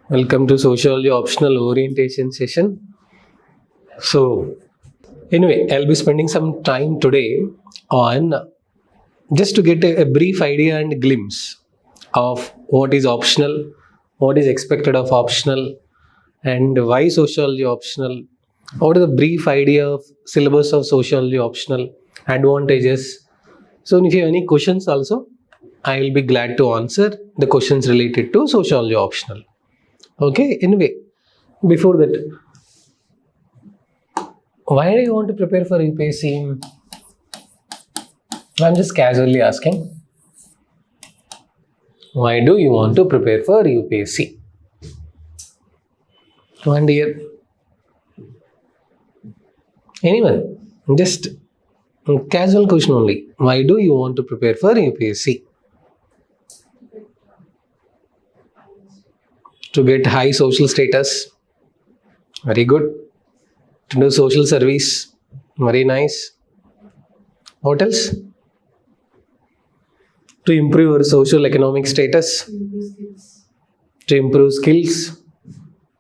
Welcome to Sociology optional orientation session. So, anyway, I'll be spending some time today on just to get a brief idea and glimpse of what is optional, what is expected of optional, and why sociology optional. What is the brief idea of syllabus of sociology optional, advantages. So, if you have any questions also, I will be glad to answer the questions related to sociology optional. Okay, anyway, before that, why do you want to prepare for UPSC? I'm just casually asking. Why do you want to prepare for UPSC? One dear. Anyone? Just casual question only. Why do you want to prepare for UPSC? To get high social status. Very good. To do social service. Very nice. What else? To improve your social economic status. To improve skills.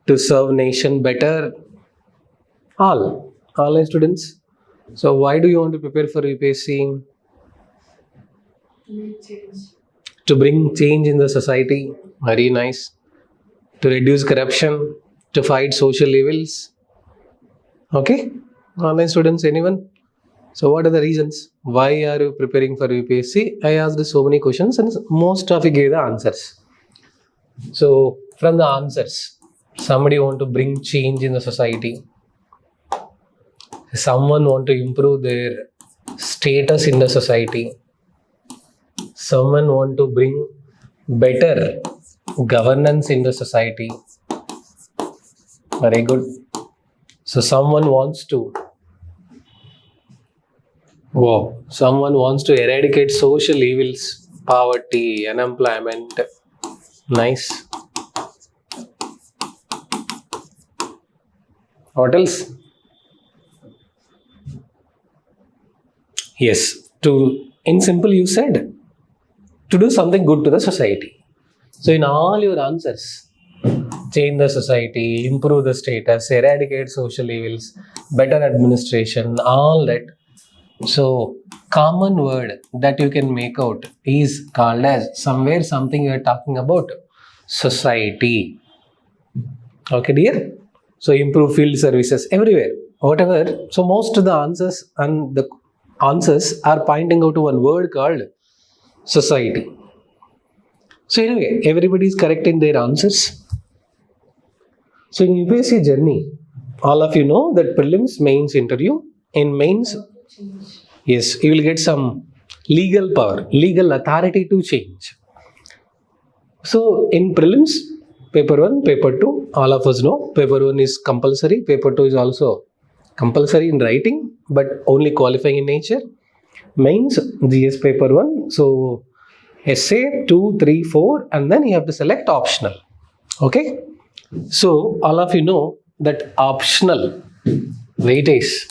To serve nation better. All students. So why do you want to prepare for UPSC? To bring change in the society. Very nice. To reduce corruption, to fight social evils. Okay? Online students, anyone? So what are the reasons? Why are you preparing for UPSC? I asked so many questions and most of you gave the answers. So from the answers, somebody want to bring change in the society. Someone want to improve their status in the society. Someone want to bring better governance in the society. Very good. So someone wants to eradicate social evils, poverty, unemployment. Nice. What else? Yes, in simple you said, to do something good to the society. So in all your answers, change the society, improve the status, eradicate social evils, better administration, all that. So common word that you can make out is called as something you are talking about society. Okay, dear? So improve field services everywhere, whatever. So most of the answers are pointing out to one word called society. So anyway, everybody is correct in their answers. So in UPSC journey, all of you know that prelims, mains, interview. In mains, yes, you will get some legal power, legal authority to change. So in prelims, paper 1, paper 2, all of us know paper 1 is compulsory, paper 2 is also compulsory in writing, but only qualifying in nature. Mains, GS paper 1, so essay 2, 3, 4, and then you have to select optional. Okay? So all of you know that optional weightage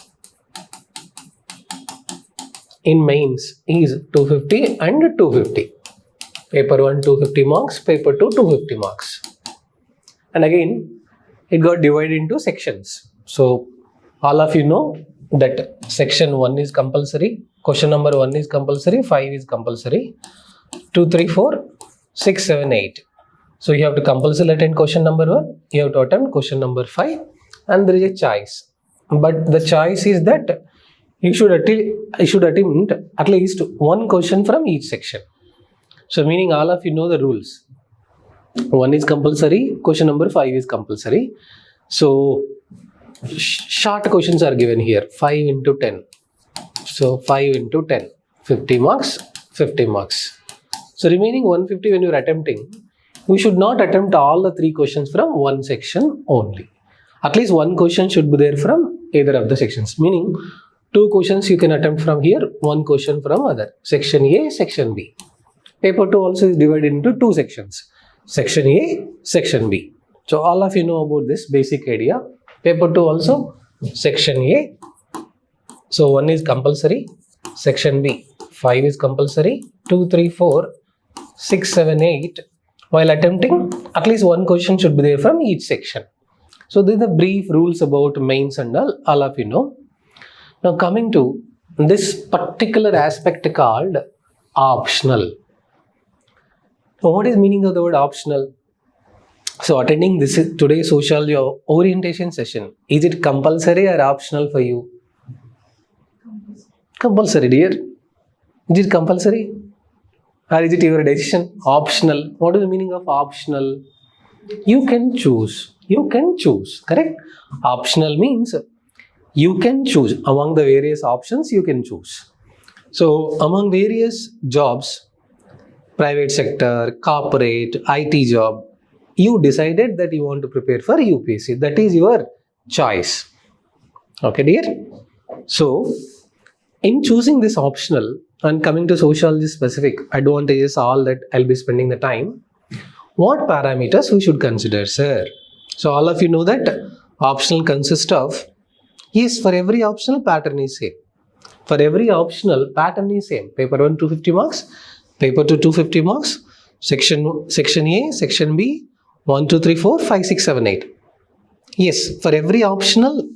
in mains is 250 and 250. Paper 1 250 marks, paper 2 250 marks. And again, it got divided into sections. So all of you know that section 1 is compulsory, question number 1 is compulsory, 5 is compulsory, 2, 3, 4, 6, 7, 8. So you have to compulsorily attend question number 1, you have to attempt question number 5, and there is a choice. But the choice is that you should attempt at least one question from each section. So meaning all of you know the rules. 1 is compulsory, question number 5 is compulsory. So short questions are given here, 5 into 10. So 5 into 10, 50 marks, 50 marks. So remaining 150 when you are attempting, you should not attempt all the 3 questions from one section only. At least one question should be there from either of the sections. Meaning 2 questions you can attempt from here, 1 question from other. Section A, section B. Paper 2 also is divided into 2 sections. Section A, section B. So all of you know about this basic idea. Paper 2 also, section A. So 1 is compulsory, section B, 5 is compulsory, 2, 3, 4, 6, 7, 8, While attempting, at least one question should be there from each section. So these are the brief rules about mains and all of you know. Now coming to this particular aspect called optional. So what is meaning of the word optional? So attending this today's sociology orientation session, is it compulsory or optional for you? Compulsory, dear. Is it compulsory? Or is it your decision? Optional. What is the meaning of optional? You can choose. You can choose. Correct? Optional means you can choose. Among the various options, you can choose. So among various jobs, private sector, corporate, IT job, you decided that you want to prepare for UPSC. That is your choice. Okay, dear? So, in choosing this optional and coming to sociology specific advantages, all that I'll be spending the time, what parameters we should consider, sir? So, all of you know that optional consists of, yes, for every optional pattern is same. For every optional pattern is same. Paper 1 250 marks, paper 2 250 marks, section A, section B, 1 2 3 4 5 6 7 8. Yes, for every optional,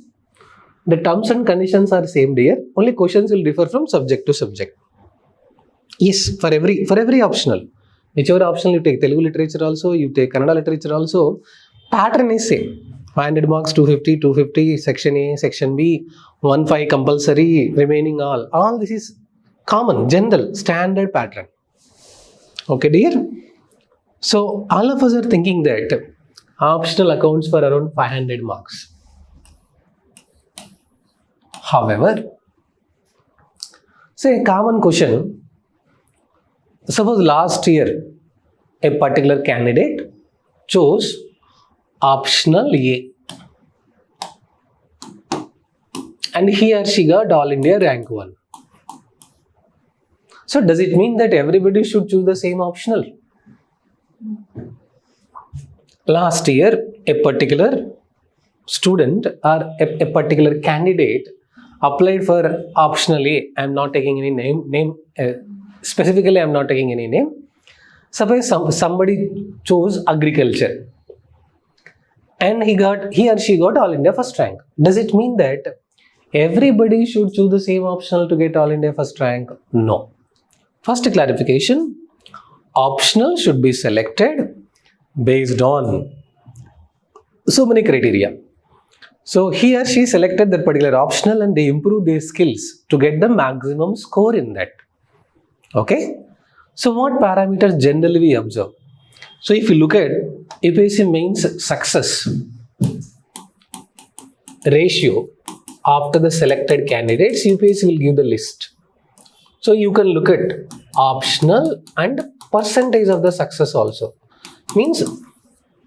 the terms and conditions are same, dear. Only questions will differ from subject to subject. Yes, for every optional, whichever optional you take, Telugu literature also, you take Kannada literature also, pattern is same. 500 marks, 250, 250, section A, section B, 1 5 compulsory, remaining all this is common, general, standard pattern. Okay, dear? So, all of us are thinking that optional accounts for around 500 marks. However, say a common question, suppose last year a particular candidate chose optional A and he or she got All India rank 1. So, does it mean that everybody should choose the same optional? Last year, a particular student or a particular candidate applied for optional A. I am not taking any name. Specifically, I am not taking any name. Suppose somebody chose agriculture and he or she got All India first rank. Does it mean that everybody should choose the same optional to get All India first rank? No. First clarification, optional should be selected based on so many criteria. So he or she selected that particular optional and they improved their skills to get the maximum score in that. Okay? So what parameters generally we observe? So if you look at UPSC mains success ratio after the selected candidates, UPSC will give the list. So you can look at optional and percentage of the success also. Means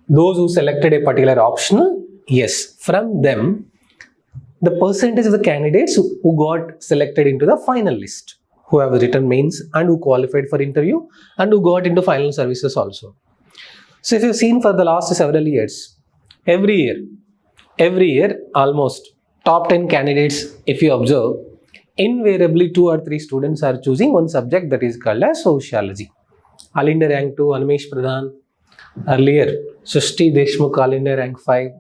those who selected a particular optional, yes, from them, the percentage of the candidates who got selected into the final list, who have written mains and who qualified for interview and who got into final services also. So if you've seen for the last several years, every year, almost top 10 candidates, if you observe, invariably 2 or 3 students are choosing one subject that is called as sociology. All India rank 2, Animesh Pradhan. Earlier, Srishti Deshmukh, All India rank 5.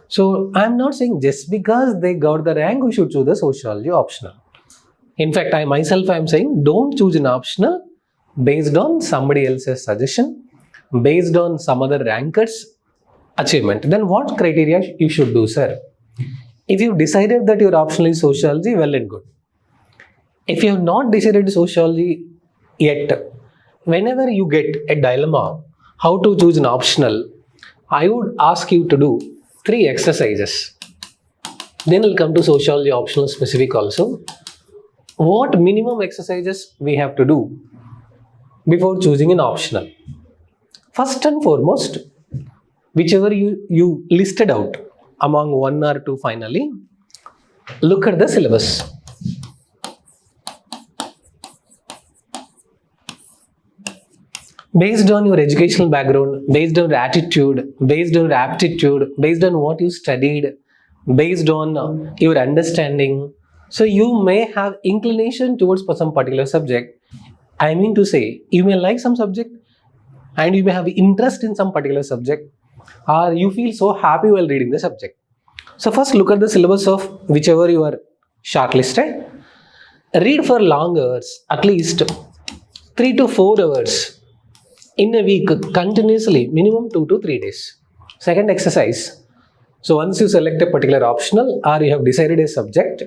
So I am not saying just because they got the rank, we should choose the sociology optional. In fact, I myself am saying don't choose an optional based on somebody else's suggestion, based on some other ranker's achievement. Then what criteria you should do, sir? If you decided that your optional is sociology, well and good. If you have not decided sociology yet, whenever you get a dilemma how to choose an optional, I would ask you to do 3 exercises. Then we'll come to sociology optional specific also. What minimum exercises we have to do before choosing an optional? First and foremost, whichever you listed out among 1 or 2 finally, look at the syllabus. Based on your educational background, based on your attitude, based on your aptitude, based on what you studied, based on your understanding, so you may have inclination towards some particular subject. I mean to say, you may like some subject, and you may have interest in some particular subject, or you feel so happy while reading the subject. So first look at the syllabus of whichever you are shortlisted. Read for long hours, at least 3 to 4 hours in a week continuously, minimum 2 to 3 days. Second exercise. So once you select a particular optional or you have decided a subject,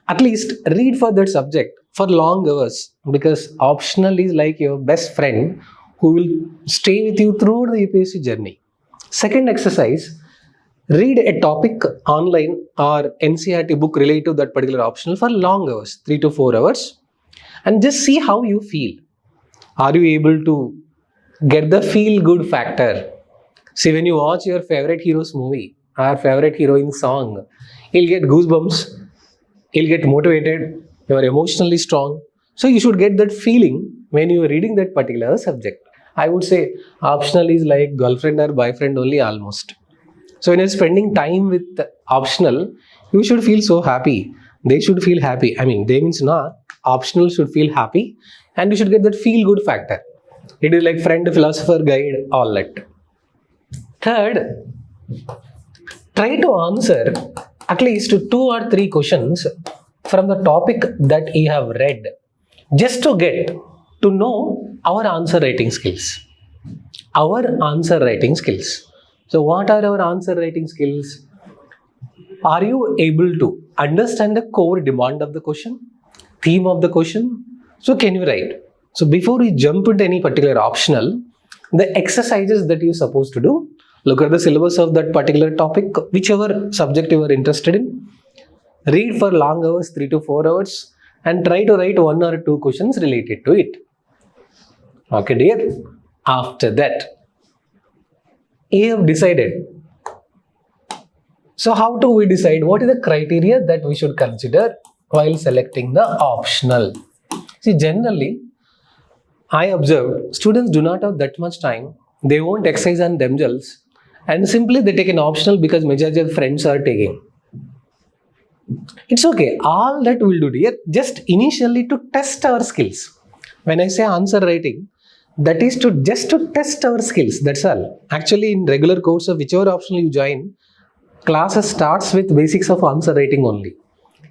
at least read for that subject for long hours, because optional is like your best friend who will stay with you throughout the UPSC journey. Second exercise, read a topic online or NCERT book related to that particular optional for long hours, 3 to 4 hours, and just see how you feel. Are you able to get the feel good factor? See, when you watch your favorite hero's movie or favorite heroine song, you'll get goosebumps, you'll get motivated, you are emotionally strong. So you should get that feeling when you are reading that particular subject. I would say optional is like girlfriend or boyfriend only almost. So when you're spending time with optional, you should feel so happy. They should feel happy. I mean, they means not. Optional should feel happy, and you should get that feel good factor. It is like friend, philosopher, guide, all that. Third, try to answer at least 2 or 3 questions from the topic that you have read, just to get to know our answer writing skills. Our answer writing skills. So what are our answer writing skills? Are you able to understand the core demand of the question, theme of the question? So can you write? So before we jump into any particular optional, the exercises that you're supposed to do, look at the syllabus of that particular topic, whichever subject you are interested in. Read for long hours, 3 to 4 hours, and try to write 1 or 2 questions related to it. Okay, dear. After that, you have decided. So how do we decide? What is the criteria that we should consider while selecting the optional? See, generally, I observed students do not have that much time. They won't exercise on themselves, and simply they take an optional because majority of friends are taking. It's okay. All that we'll do, dear, just initially to test our skills. When I say answer writing, that is to test our skills. That's all. Actually, in regular course of whichever optional you join, classes starts with basics of answer writing only.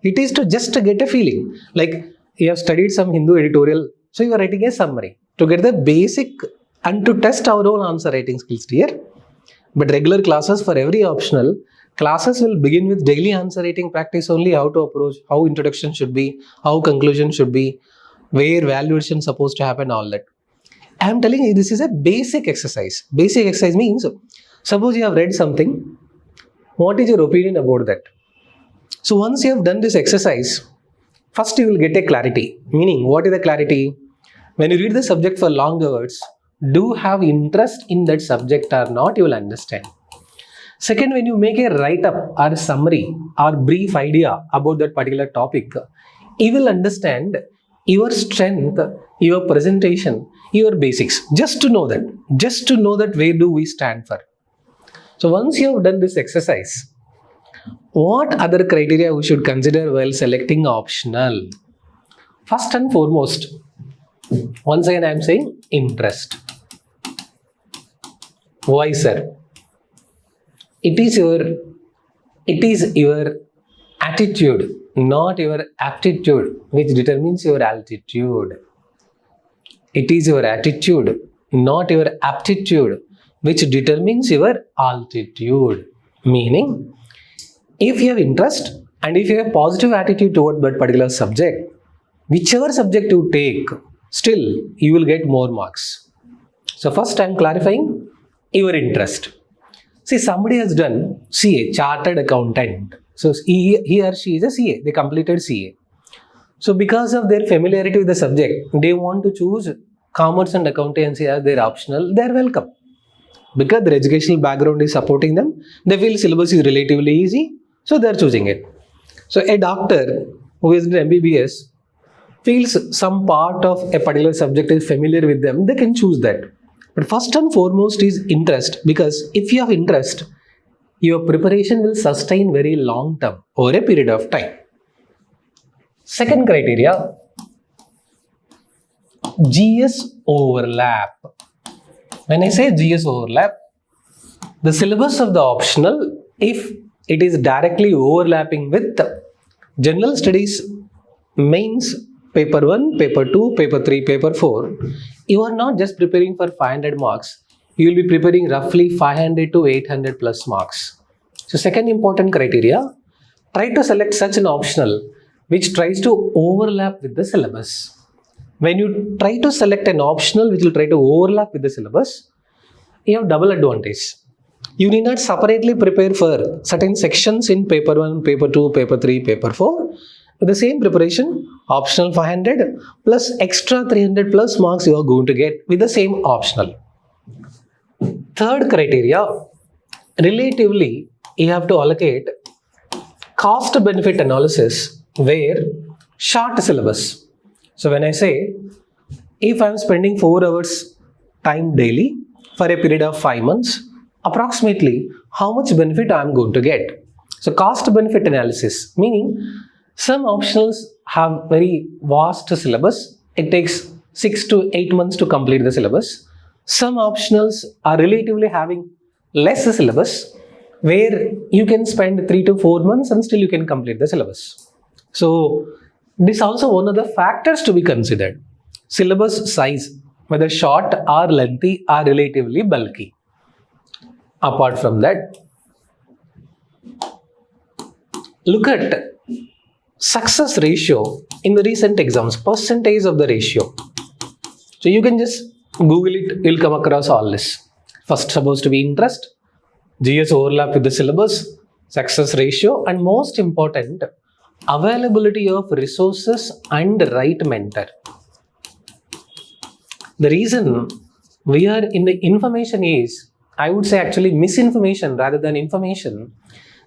It is to just to get a feeling. Like you have studied some Hindu editorial, so you are writing a summary to get the basic and to test our own answer writing skills, dear. But regular classes for every optional, classes will begin with daily answer writing practice only, how to approach, how introduction should be, how conclusion should be, where valuation is supposed to happen, all that. I am telling you, this is a basic exercise. Basic exercise means, suppose you have read something, what is your opinion about that? So once you have done this exercise, first you will get a clarity. Meaning, what is the clarity? When you read the subject for long hours, do you have interest in that subject or not, you will understand. Second, when you make a write-up or summary or brief idea about that particular topic, you will understand your strength, your presentation, your basics. Just to know that where do we stand for. So once you have done this exercise, what other criteria we should consider while selecting optional? First and foremost, once again I am saying interest. Why, sir? It is your attitude, not your aptitude, which determines your altitude. It is your attitude, not your aptitude, which determines your altitude. Meaning, if you have interest and if you have positive attitude toward that particular subject, whichever subject you take, still you will get more marks. So first I am clarifying your interest. See, somebody has done CA, Chartered Accountant. So he or she is a CA, they completed CA. So because of their familiarity with the subject, they want to choose commerce and accountancy as their optional, they are welcome. Because their educational background is supporting them, they feel syllabus is relatively easy, so they are choosing it. So a doctor who is in MBBS feels some part of a particular subject is familiar with them, they can choose that. But first and foremost is interest, because if you have interest, your preparation will sustain very long term over a period of time. Second criteria, GS overlap. When I say GS overlap, the syllabus of the optional, if it is directly overlapping with general studies mains paper 1, paper 2, paper 3, paper 4, you are not just preparing for 500 marks, you will be preparing roughly 500 to 800 plus marks. So second important criteria, try to select such an optional which tries to overlap with the syllabus. When you try to select an optional which will try to overlap with the syllabus, you have double advantage. You need not separately prepare for certain sections in paper 1, paper 2, paper 3, paper 4. With the same preparation, optional 500 plus extra 300 plus marks you are going to get with the same optional. Third criteria, relatively you have to allocate cost benefit analysis where short syllabus. So when I say, if I am spending 4 hours time daily for a period of 5 months, approximately how much benefit I am going to get. So cost benefit analysis, meaning some optionals have very vast syllabus. It takes 6 to 8 months to complete the syllabus. Some optionals are relatively having less syllabus where you can spend 3 to 4 months and still you can complete the syllabus. So this is also one of the factors to be considered. Syllabus size, whether short or lengthy or relatively bulky. Apart from that, look at success ratio in the recent exams, percentage of the ratio. So you can just Google it, you'll come across all this. First supposed to be interest, GS overlap with the syllabus, success ratio, and most important, availability of resources and right mentor. The reason we are in the information age, I would say actually misinformation rather than information,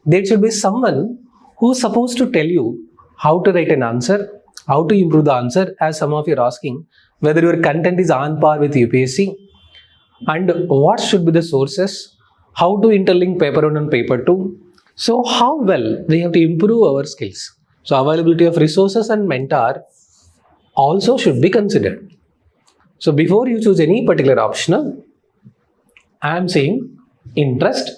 there should be someone who's supposed to tell you how to write an answer, how to improve the answer, as some of you are asking, whether your content is on par with UPSC, and what should be the sources, how to interlink paper 1 and paper 2. So how well we have to improve our skills. So availability of resources and mentor also should be considered. So before you choose any particular optional, I am saying interest,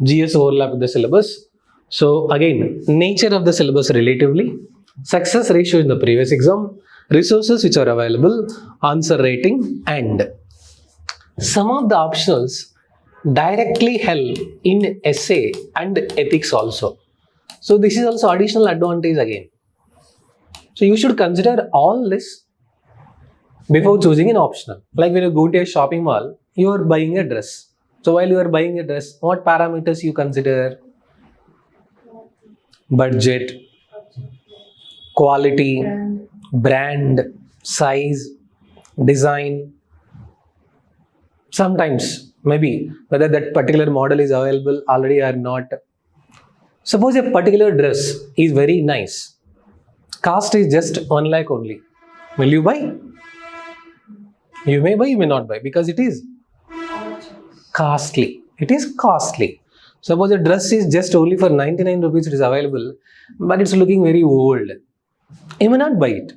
GS overlap with the syllabus. So again, nature of the syllabus relatively, success ratio in the previous exam, resources which are available, answer rating, and some of the optionals directly help in essay and ethics also. So this is also additional advantage again. So you should consider all this before choosing an optional. Like when you go to a shopping mall, you are buying a dress. So while you are buying a dress, what parameters you consider? Budget, quality, brand, size, design. Sometimes maybe whether that particular model is available already or not. Suppose a particular dress is very nice. Cost is just 1 lakh only. Will you buy? You may buy, you may not buy because it is costly. It is costly. Suppose a dress is just only for 99 rupees, it is available, but it's looking very old. You may not buy it.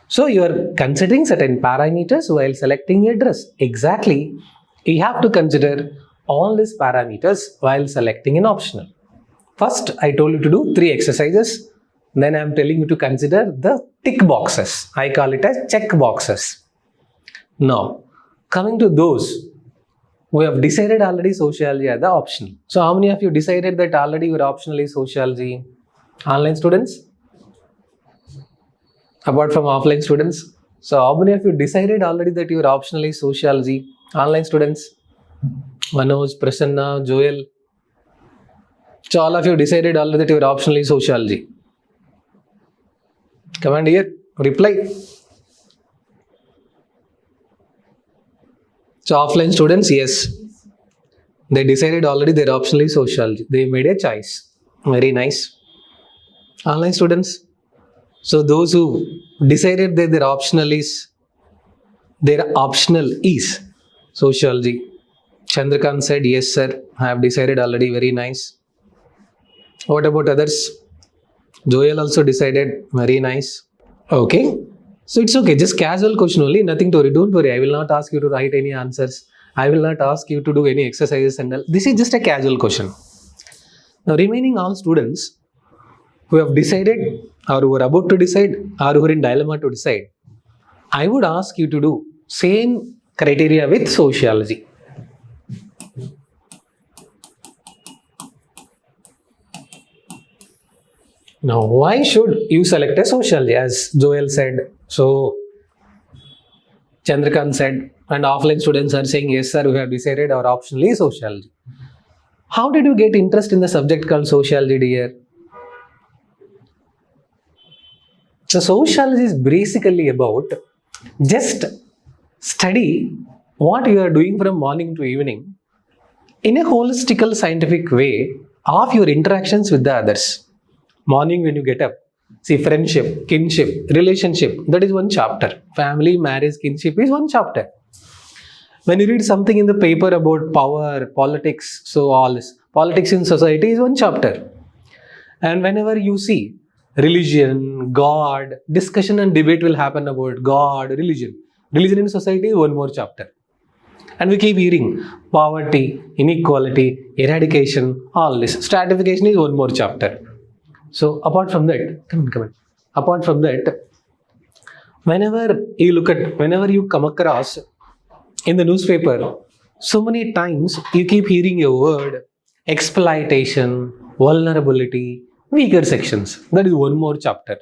So you are considering certain parameters while selecting a dress. Exactly. You have to consider all these parameters while selecting an optional. First, I told you to do 3 exercises. Then I am telling you to consider the tick boxes. I call it as check boxes. Now, coming to those who have decided already sociology as the optional. So, how many of you decided that already your optional is sociology? Online students? Apart from offline students? So, how many of you decided already that your optional is sociology? Online students? Manoj, Prasanna, Joel? So, all of you decided already that your optional is sociology. Come on here, reply. So offline students, yes, they decided already their optional is sociology. They made a choice. Very nice. Online students, so those who decided that their optional is sociology. Chandrakant said, yes sir, I have decided already. Very nice. What about others? Joel also decided. Very nice. Okay. So it's okay. Just casual question only. Nothing to worry. Don't worry. I will not ask you to write any answers. I will not ask you to do any exercises and all. This is just a casual question. Now, remaining all students who have decided or who are about to decide or who are in dilemma to decide, I would ask you to do same criteria with sociology. Now, why should you select a sociology? As Joel said, so Chandrakant said, and offline students are saying, yes sir, we have decided our optionally sociology. How did you get interest in the subject called sociology, dear? So sociology is basically about just study what you are doing from morning to evening in a holistical scientific way of your interactions with the others. Morning when you get up, see friendship, kinship, relationship, that is one chapter. Family, marriage, kinship is one chapter. When you read something in the paper about power, politics, so all this, politics in society is one chapter. And whenever you see religion, God, discussion and debate will happen about God, religion. Religion in society is one more chapter. And we keep hearing poverty, inequality, eradication, all this. Stratification is one more chapter. So apart from that, come on. Apart from that, whenever you come across in the newspaper, so many times you keep hearing a word, exploitation, vulnerability, weaker sections. That is one more chapter.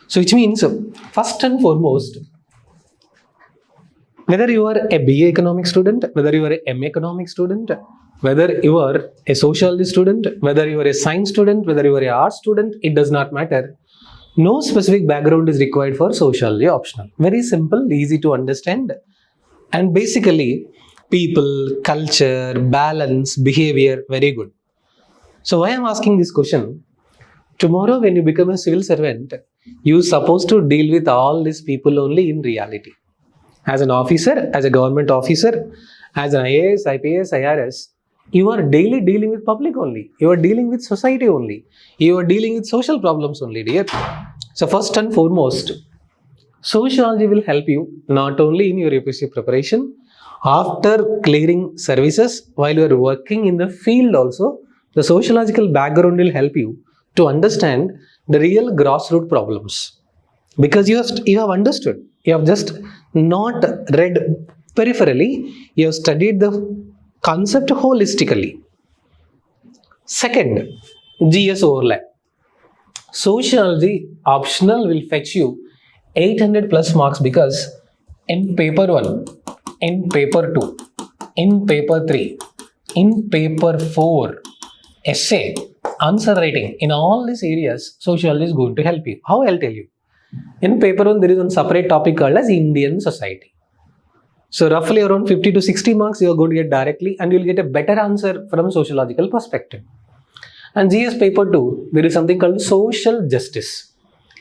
So which means, first and foremost, whether you are a BA economics student, whether you are a MA economics student, whether you are a sociology student, whether you are a science student, whether you are a arts student, it does not matter. No specific background is required for sociology optional. Very simple, easy to understand. And basically, people, culture, balance, behavior, very good. So why I am asking this question? Tomorrow when you become a civil servant, you are supposed to deal with all these people only in reality. As an officer, as a government officer, as an IAS, IPS, IRS, you are daily dealing with public only. You are dealing with society only. You are dealing with social problems only, dear. So first and foremost, sociology will help you not only in your UPSC preparation, after clearing services, while you are working in the field also, the sociological background will help you to understand the real grassroots problems. Because you have understood. You have just not read peripherally, you have studied the concept holistically. Second, GS overlap. Sociology optional will fetch you 800 plus marks because in paper 1, in paper 2, in paper 3, in paper 4, essay, answer writing, in all these areas, sociology is going to help you. How I'll tell you. In paper 1, there is one separate topic called as Indian society. So roughly around 50 to 60 marks you are going to get directly and you will get a better answer from sociological perspective. And GS paper 2, there is something called social justice.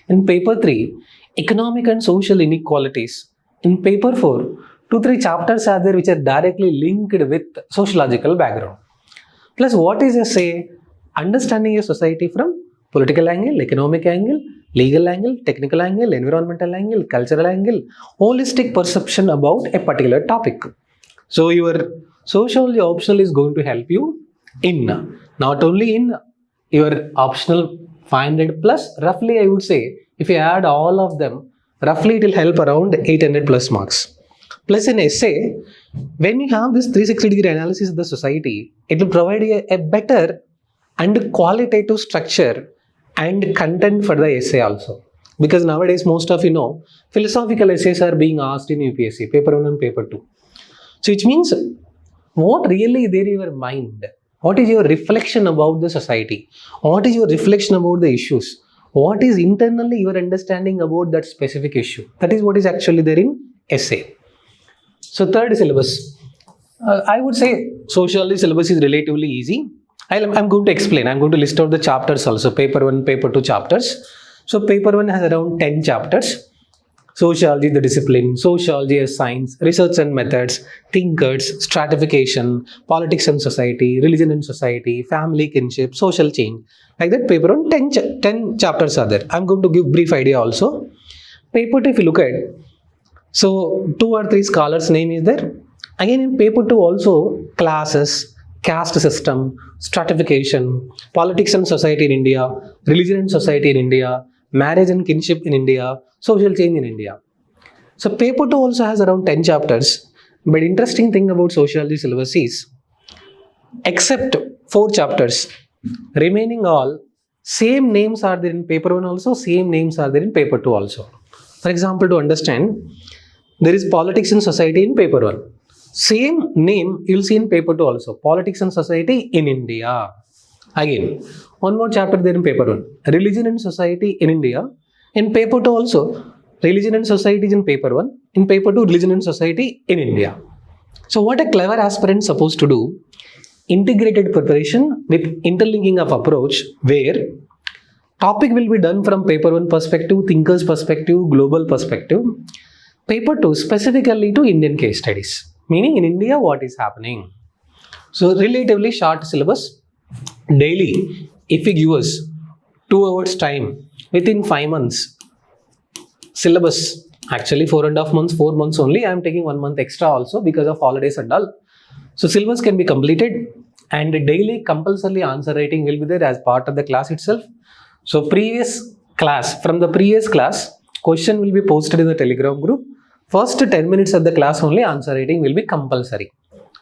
In paper 3, economic and social inequalities. In paper 4, 2-3 chapters are there which are directly linked with sociological background. Plus what is essay? Understanding a society from political angle, economic angle, legal angle, technical angle, environmental angle, cultural angle, holistic perception about a particular topic. So your sociology optional is going to help you in, not only in your optional 500 plus, roughly I would say, if you add all of them, roughly it will help around 800 plus marks. Plus in essay, when you have this 360-degree analysis of the society, it will provide you a better and qualitative structure and content for the essay also. Because nowadays most of philosophical essays are being asked in UPSC, paper 1 and paper 2. So which means, what really is there in your mind? What is your reflection about the society? What is your reflection about the issues? What is internally your understanding about that specific issue? That is what is actually there in essay. So third syllabus. I would say sociology syllabus is relatively easy. I'm going to explain. I'm going to list out the chapters also. Paper 1, paper 2 chapters. So paper 1 has around 10 chapters. Sociology, the discipline, sociology as science, research and methods, thinkers, stratification, politics and society, religion and society, family, kinship, social change. Like that, paper 1, 10 chapters are there. I'm going to give brief idea also. Paper 2, if you look at, so 2 or 3 scholars' name is there. Again in paper 2 also classes, caste system, stratification, politics and society in India, religion and society in India, marriage and kinship in India, social change in India. So paper 2 also has around 10 chapters, but interesting thing about sociology syllabus is except 4 chapters, remaining all same names are there in paper 1 also, same names are there in paper 2 also. For example, to understand, there is politics and society in paper 1. Same name you will see in paper 2 also, politics and society in India. Again, one more chapter there in paper 1, religion and society in India. In paper 2 also, religion and society is in paper 1. In paper 2, religion and society in India. So what a clever aspirant is supposed to do, integrated preparation with interlinking of approach where topic will be done from paper 1 perspective, thinker's perspective, global perspective. Paper 2 specifically to Indian case studies, meaning in India what is happening. So relatively short syllabus. Daily, if we give us 2 hours time within 5 months, syllabus actually 4.5 months, 4 months only. I am taking 1 month extra also because of holidays and all. So syllabus can be completed and daily compulsory answer writing will be there as part of the class itself. So previous class, from the previous class, question will be posted in the Telegram group. First 10 minutes of the class only answer writing will be compulsory.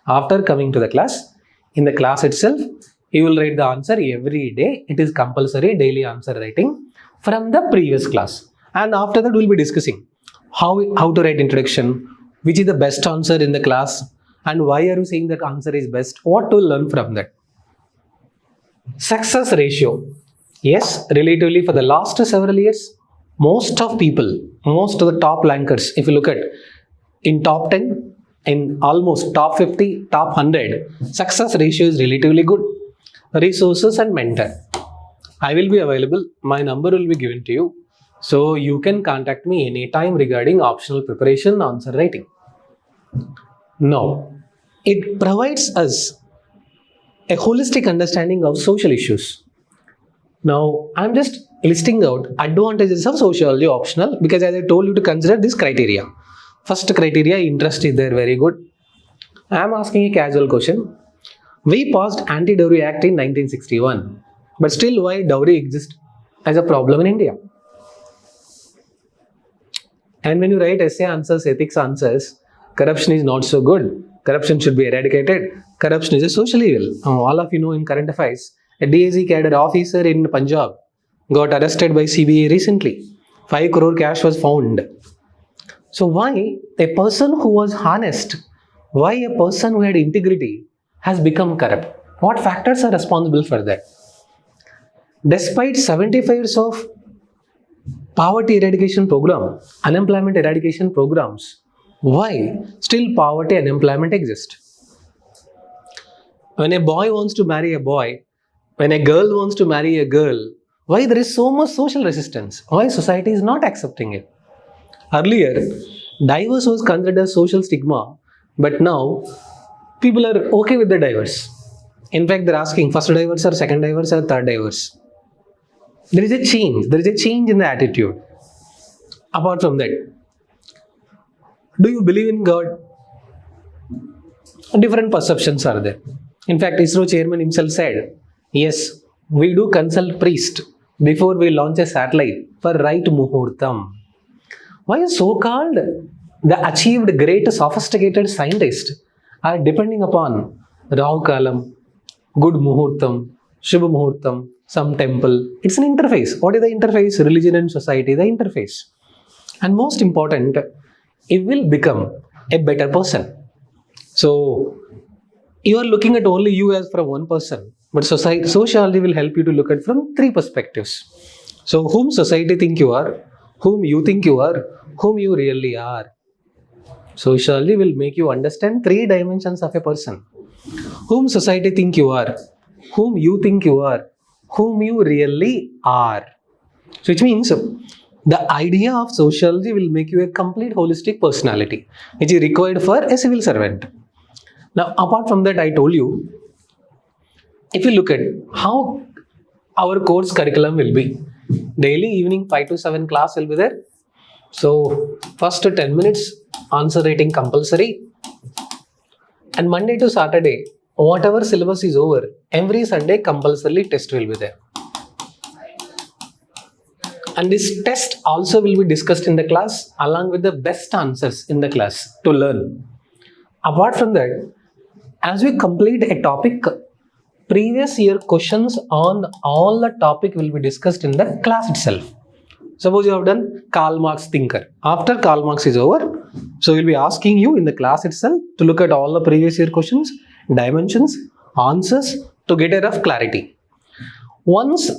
After coming to the class, in the class itself, you will write the answer every day. It is compulsory daily answer writing from the previous class. And after that, we will be discussing how to write introduction, which is the best answer in the class, and why are you saying that answer is best, what to learn from that. Success ratio. Yes, relatively for the last several years, most of the top rankers, if you look at in top 10, in almost top 50, top 100, success ratio is relatively good. Resources and mentor. I will be available. My number will be given to you. So you can contact me anytime regarding optional preparation, answer writing. Now, it provides us a holistic understanding of social issues. Now, I'm just listing out advantages of sociology optional because as I told you to consider this criteria. First criteria, interest is there, very good. I am asking a casual question. We passed Anti-Dowry Act in 1961, but still why dowry exists as a problem in India? And when you write essay answers, ethics answers, corruption is not so good. Corruption should be eradicated. Corruption is a social evil. All of you know in current affairs, a DAG cadre officer in Punjab got arrested by CBI recently. 5 crore cash was found. So why a person who was honest, why a person who had integrity has become corrupt? What factors are responsible for that? Despite 75 years of poverty eradication program, unemployment eradication programs, why still poverty and unemployment exist? When a boy wants to marry a boy, when a girl wants to marry a girl, why there is so much social resistance? Why society is not accepting it? Earlier, divorce was considered a social stigma, but now people are okay with the divorce. In fact, they're asking first divorce or second divorce or third divorce. There is a change in the attitude. Apart from that, do you believe in God? Different perceptions are there. In fact, ISRO chairman himself said, yes, we do consult priest before we launch a satellite for right muhurtam. Why so-called the achieved great sophisticated scientists are depending upon Rahu Kalam, good muhurtam, Shubha muhurtam, some temple. It's an interface. What is the interface? Religion and society, the interface. And most important, it will become a better person. So, you are looking at only you as from one person, but sociology will help you to look at from 3 perspectives. So, whom society think you are, whom you think you are, whom you really are. Sociology will make you understand 3 dimensions of a person. Whom society think you are, whom you think you are, whom you really are. So, which means the idea of sociology will make you a complete holistic personality, which is required for a civil servant. Now, apart from that, I told you, if you look at how our course curriculum will be, daily evening 5 to 7 class will be there. So, first 10 minutes answer writing compulsory. And Monday to Saturday, whatever syllabus is over, every Sunday compulsorily test will be there. And this test also will be discussed in the class along with the best answers in the class to learn. Apart from that, as we complete a topic, previous year questions on all the topic will be discussed in the class itself. Suppose you have done Karl Marx thinker. After Karl Marx is over, so we'll be asking you in the class itself to look at all the previous year questions, dimensions, answers to get a rough clarity. Once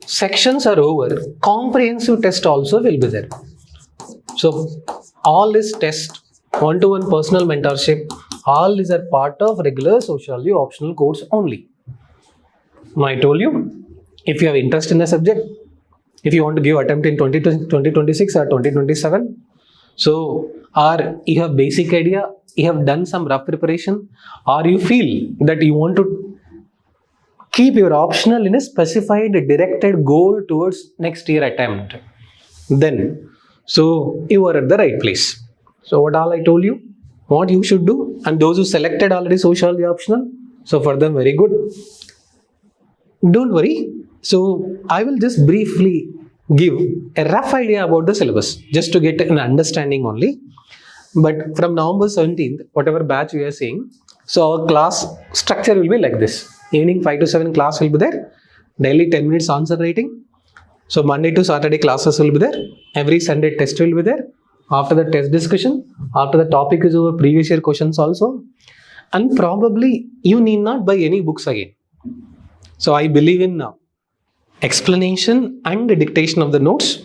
sections are over, comprehensive test also will be there. So all this test, one-to-one personal mentorship, all these are part of regular sociology optional course only. Now I told you, if you have interest in the subject, if you want to give attempt in 2026 or 2027, so or you have basic idea, you have done some rough preparation, or you feel that you want to keep your optional in a specified directed goal towards next year attempt, then so you are at the right place. So what all I told you, what you should do, and those who selected already sociology optional, so for them very good. Don't worry. So I will just briefly give a rough idea about the syllabus just to get an understanding only. But from November 17th, whatever batch we are seeing, so our class structure will be like this. Evening 5 to 7 class will be there. Daily 10 minutes answer writing. So Monday to Saturday classes will be there. Every Sunday test will be there. After the test discussion, after the topic is over, previous year questions also. And probably you need not buy any books again. So I believe in explanation and the dictation of the notes,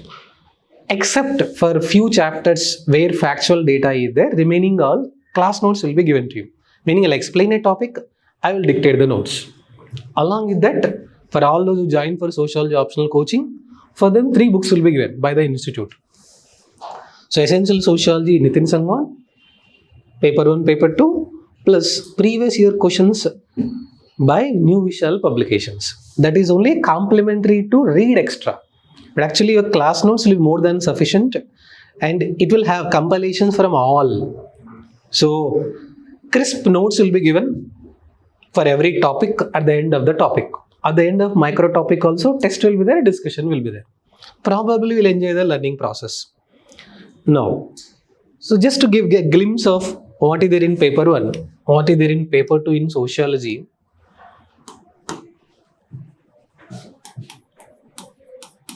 except for a few chapters where factual data is there, remaining all class notes will be given to you. Meaning I'll explain a topic, I will dictate the notes. Along with that, for all those who join for sociology optional coaching, for them 3 books will be given by the institute. So Essential Sociology, Nitin Sangwan, Paper 1, Paper 2, plus previous year questions by New Vishal Publications. That is only complementary to read extra. But actually your class notes will be more than sufficient and it will have compilations from all. So crisp notes will be given for every topic at the end of the topic. At the end of micro topic also, test will be there, discussion will be there. Probably will enjoy the learning process. Now, so just to give a glimpse of what is there in paper 1, what is there in paper 2 in sociology.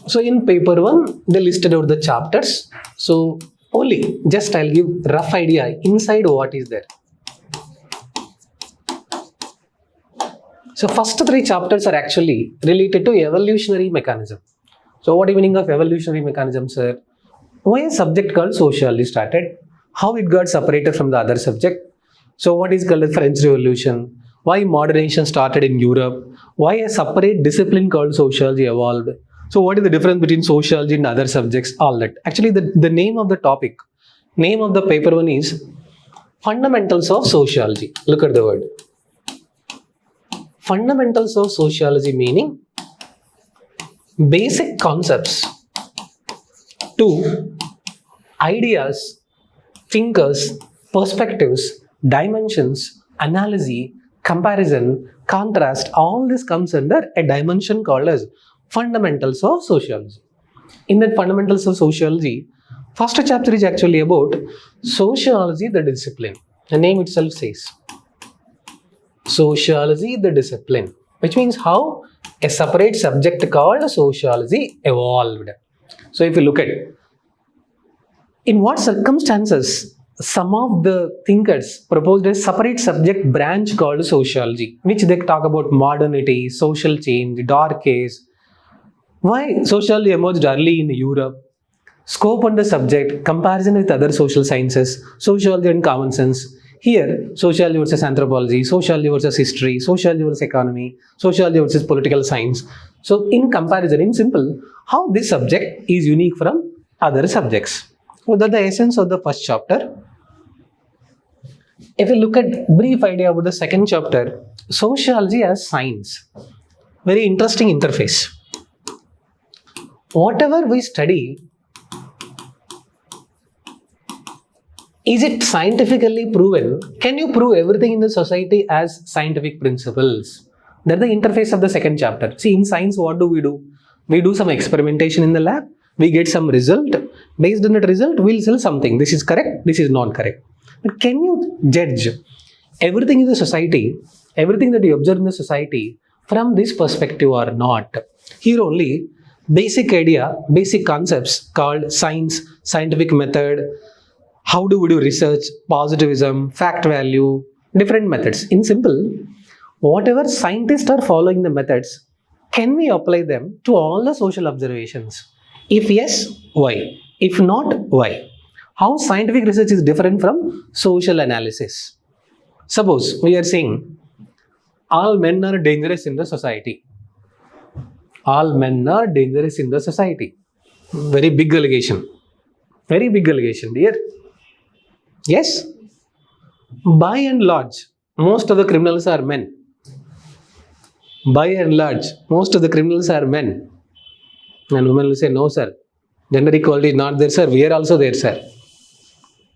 So in paper 1, they listed out the chapters. So only just I'll give rough idea inside what is there. So first 3 chapters are actually related to evolutionary mechanism. So what is the meaning of evolutionary mechanism, sir? Why a subject called sociology started? How it got separated from the other subject? So what is called the French Revolution? Why modernization started in Europe? Why a separate discipline called sociology evolved? So what is the difference between sociology and other subjects? All that. Actually the name of the topic, name of the paper 1 is Fundamentals of Sociology. Look at the word. Fundamentals of Sociology meaning basic concepts to ideas, thinkers, perspectives, dimensions, analysis, comparison, contrast, all this comes under a dimension called as Fundamentals of Sociology. In that Fundamentals of Sociology, first chapter is actually about Sociology the discipline. The name itself says Sociology the discipline, which means how a separate subject called sociology evolved. So if you look at in what circumstances some of the thinkers proposed a separate subject branch called sociology, which they talk about modernity, social change, dark age. Why sociology emerged early in Europe, scope on the subject, comparison with other social sciences, sociology and common sense. Here, sociology versus anthropology, sociology versus history, sociology versus economy, sociology versus political science. So in comparison, in simple, how this subject is unique from other subjects. So that's the essence of the first chapter. If you look at brief idea about the second chapter, sociology as science. Very interesting interface. Whatever we study, Is it scientifically proven? Can you prove everything in the society as scientific principles? That's the interface of the second chapter. See, in science, what do? We do some experimentation in the lab, we get some result. Based on that result, we'll sell something. This is correct, this is not correct. But can you judge everything in the society, everything that you observe in the society from this perspective or not? Here only basic idea, basic concepts called science, scientific method, how do we do research, positivism, fact value, different methods. In simple, whatever scientists are following the methods, can we apply them to all the social observations? If yes, why? If not, why? How scientific research is different from social analysis? Suppose we are saying all men are dangerous in the society. All men are dangerous in the society. Very big allegation. Very big allegation, dear. Yes? By and large, most of the criminals are men. By and large, most of the criminals are men. And women will say, no, sir. Gender equality is not there, sir. We are also there, sir.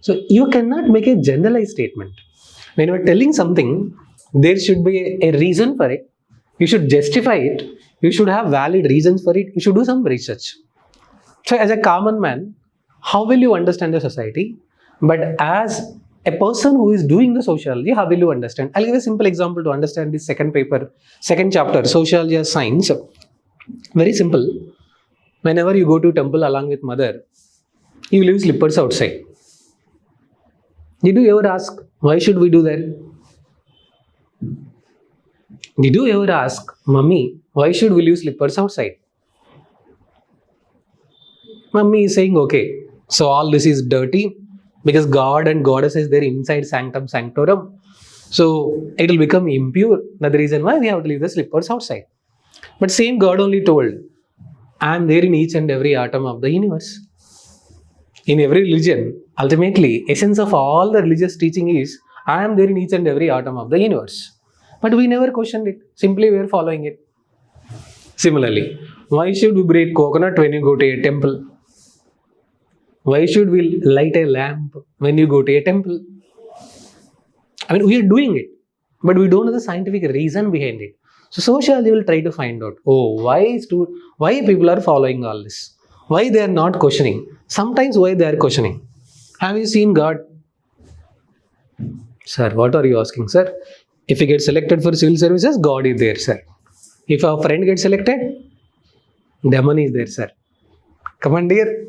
So you cannot make a generalized statement. When you are telling something, there should be a reason for it. You should justify it. You should have valid reasons for it. You should do some research. So as a common man, how will you understand the society? But as a person who is doing the sociology, how will you understand? I'll give a simple example to understand this second paper, second chapter, Sociology as Science. Very simple. Whenever you go to temple along with mother, you leave slippers outside. Did you ever ask, why should we do that? Did you ever ask, Mummy, why should we leave slippers outside? Mummy is saying, okay, so all this is dirty because God and Goddess is there inside Sanctum Sanctorum. So it will become impure. That's the reason why we have to leave the slippers outside. But same God only told, I am there in each and every atom of the universe. In every religion, ultimately, essence of all the religious teaching is, I am there in each and every atom of the universe. But we never questioned it. Simply we are following it. Similarly, why should we break coconut when you go to a temple? Why should we light a lamp when you go to a temple? I mean, we are doing it, but we don't know the scientific reason behind it. So sociology will try to find out, why people are following all this? Why they are not questioning? Sometimes why they are questioning? Have you seen God? Sir, what are you asking, sir? If you get selected for civil services, God is there, sir. If our friend gets selected, demon is there, sir. Come on, dear.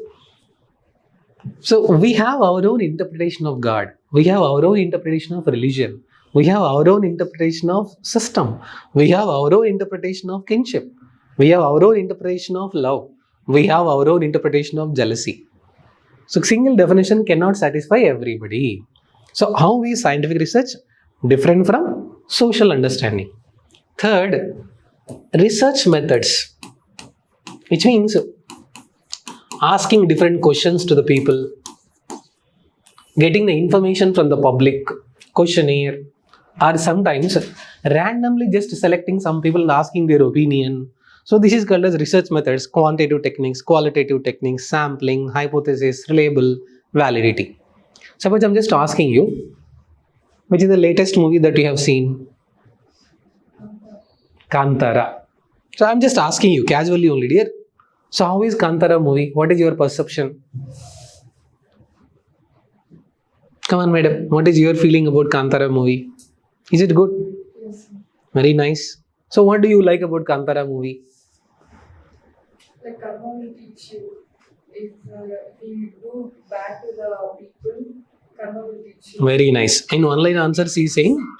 So we have our own interpretation of God. We have our own interpretation of religion. We have our own interpretation of system. We have our own interpretation of kinship. We have our own interpretation of love. We have our own interpretation of jealousy. So single definition cannot satisfy everybody. So how is scientific research different from social understanding? Third, research methods, which means asking different questions to the people, getting the information from the public, questionnaire, or sometimes randomly just selecting some people and asking their opinion. So this is called as research methods, quantitative techniques, qualitative techniques, sampling, hypothesis, reliable, validity. Suppose I'm just asking you, which is the latest movie that you have seen? Kantara. So I'm just asking you casually only, dear. So how is Kantara movie? What is your perception? Come on, madam. What is your feeling about Kantara movie? Is it good? Yes. Very nice. So what do you like about Kantara movie? Like karma will teach you. If you do bad to the people, karma will teach you. Very nice. In one-line answer, she is saying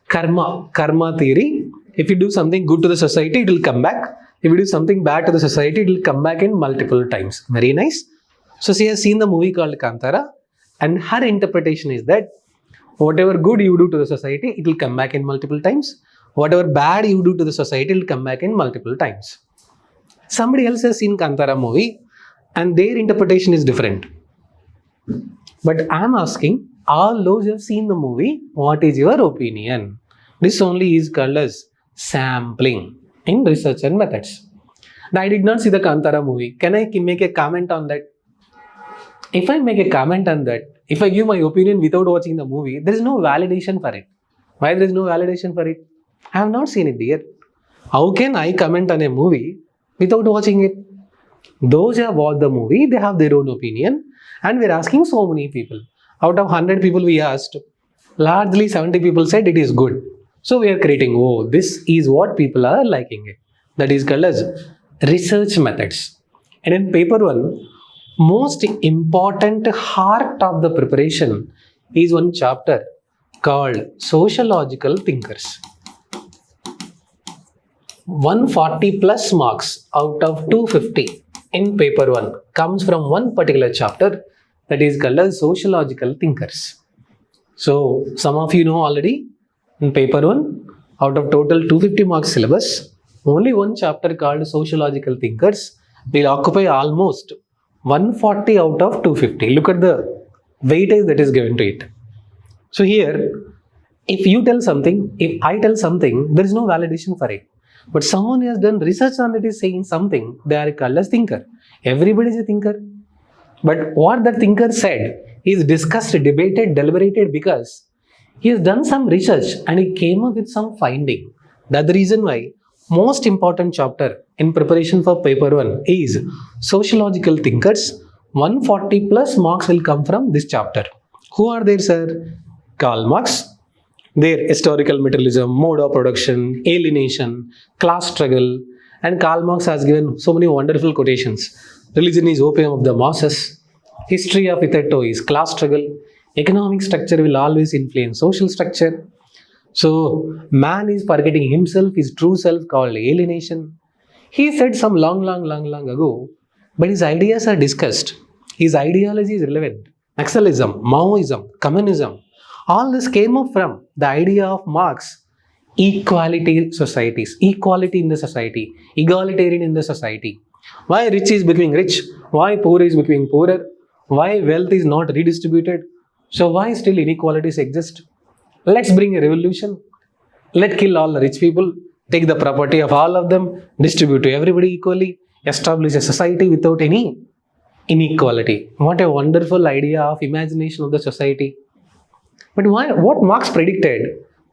karma theory. If you do something good to the society, it will come back. If you do something bad to the society, it will come back in multiple times. Very nice. So she has seen the movie called Kantara, and her interpretation is that whatever good you do to the society, it will come back in multiple times. Whatever bad you do to the society, it will come back in multiple times. Somebody else has seen Kantara movie and their interpretation is different. But I am asking, all those who have seen the movie, what is your opinion? This only is called as sampling in research and methods. Now, I did not see the Kantara movie. Can I make a comment on that? If I make a comment on that, If I give my opinion without watching the movie, there is no validation for it. Why there is no validation for it? I have not seen it yet. How can I comment on a movie without watching it? Those who have watched the movie, they have their own opinion, and we're asking so many people. Out of 100 people we asked, largely 70 people said it is good. So we are creating, oh, this is what people are liking it. That is called as research methods. And in paper 1, most important heart of the preparation is one chapter called Sociological Thinkers. 140 plus marks out of 250 in paper 1 comes from one particular chapter that is called as Sociological Thinkers. So some of you know already, in paper 1, out of total 250 marks syllabus, only one chapter called Sociological Thinkers will occupy almost 140 out of 250. Look at the weightage that is given to it. So here, if you tell something, if I tell something, there is no validation for it. But someone who has done research on it is saying something, they are called as thinker. Everybody is a thinker. But what the thinker said is discussed, debated, deliberated because he has done some research and he came up with some finding. That's the reason why most important chapter in preparation for paper 1 is Sociological Thinkers. 140 plus marks will come from this chapter. Who are there, sir? Karl Marx, their historical materialism, mode of production, alienation, class struggle, and Karl Marx has given so many wonderful quotations. Religion is opium of the masses. History of hitherto is class struggle. Economic structure will always influence social structure. So man is forgetting himself, his true self called alienation. He said some long ago, but his ideas are discussed. His ideology is relevant. Naxalism, Maoism, communism, all this came up from the idea of Marx. Equality societies, equality in the society, egalitarian in the society. Why rich is becoming rich? Why poor is becoming poorer? Why wealth is not redistributed? So why still inequalities exist? Let's bring a revolution. Let's kill all the rich people, take the property of all of them, distribute to everybody equally, establish a society without any inequality. What a wonderful idea of imagination of the society. But what Marx predicted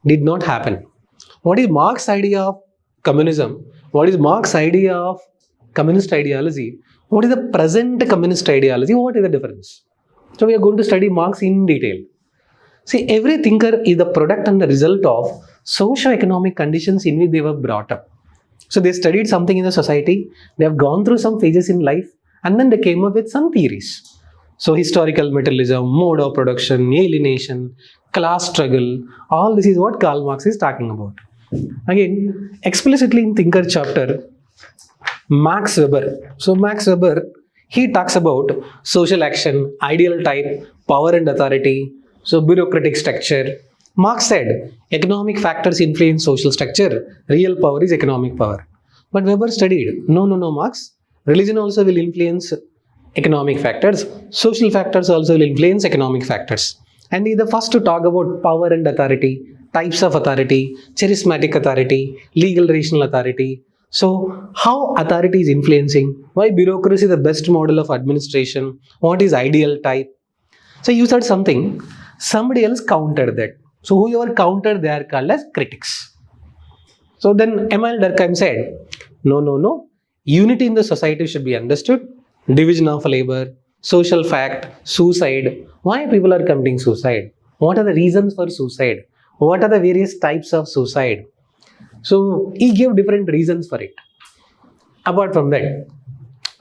did not happen. What is Marx's idea of communism? What is Marx's idea of communist ideology? What is the present communist ideology? What is the difference? So we are going to study Marx in detail. See, every thinker is the product and the result of socio-economic conditions in which they were brought up. So they studied something in the society, they have gone through some phases in life, and then they came up with some theories. So historical materialism, mode of production, alienation, class struggle, all this is what Karl Marx is talking about. Again, explicitly in Thinker chapter, Max Weber. So Max Weber, he talks about social action, ideal type, power and authority, so bureaucratic structure. Marx said, economic factors influence social structure, real power is economic power. But Weber studied, no, Marx, religion also will influence economic factors, social factors also will influence economic factors. And he is the first to talk about power and authority, types of authority, charismatic authority, legal rational authority. So how authority is influencing, why bureaucracy is the best model of administration, what is ideal type. So you said something, somebody else countered that. So whoever countered, they are called as critics. So then Emile Durkheim said, no, unity in the society should be understood, division of labor, social fact, suicide. Why people are committing suicide? What are the reasons for suicide? What are the various types of suicide? So he gave different reasons for it. Apart from that,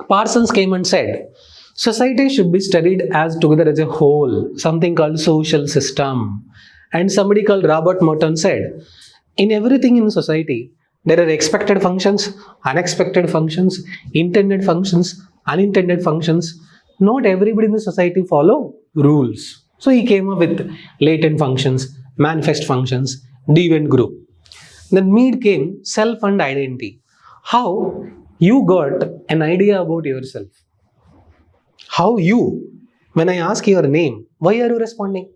Parsons came and said, society should be studied as together as a whole, something called social system. And somebody called Robert Merton said, in everything in society, there are expected functions, unexpected functions, intended functions, unintended functions. Not everybody in the society follow rules. So he came up with latent functions, manifest functions, deviant group. Then Mead came, self and identity. How you got an idea about yourself. How you, when I ask your name, why are you responding?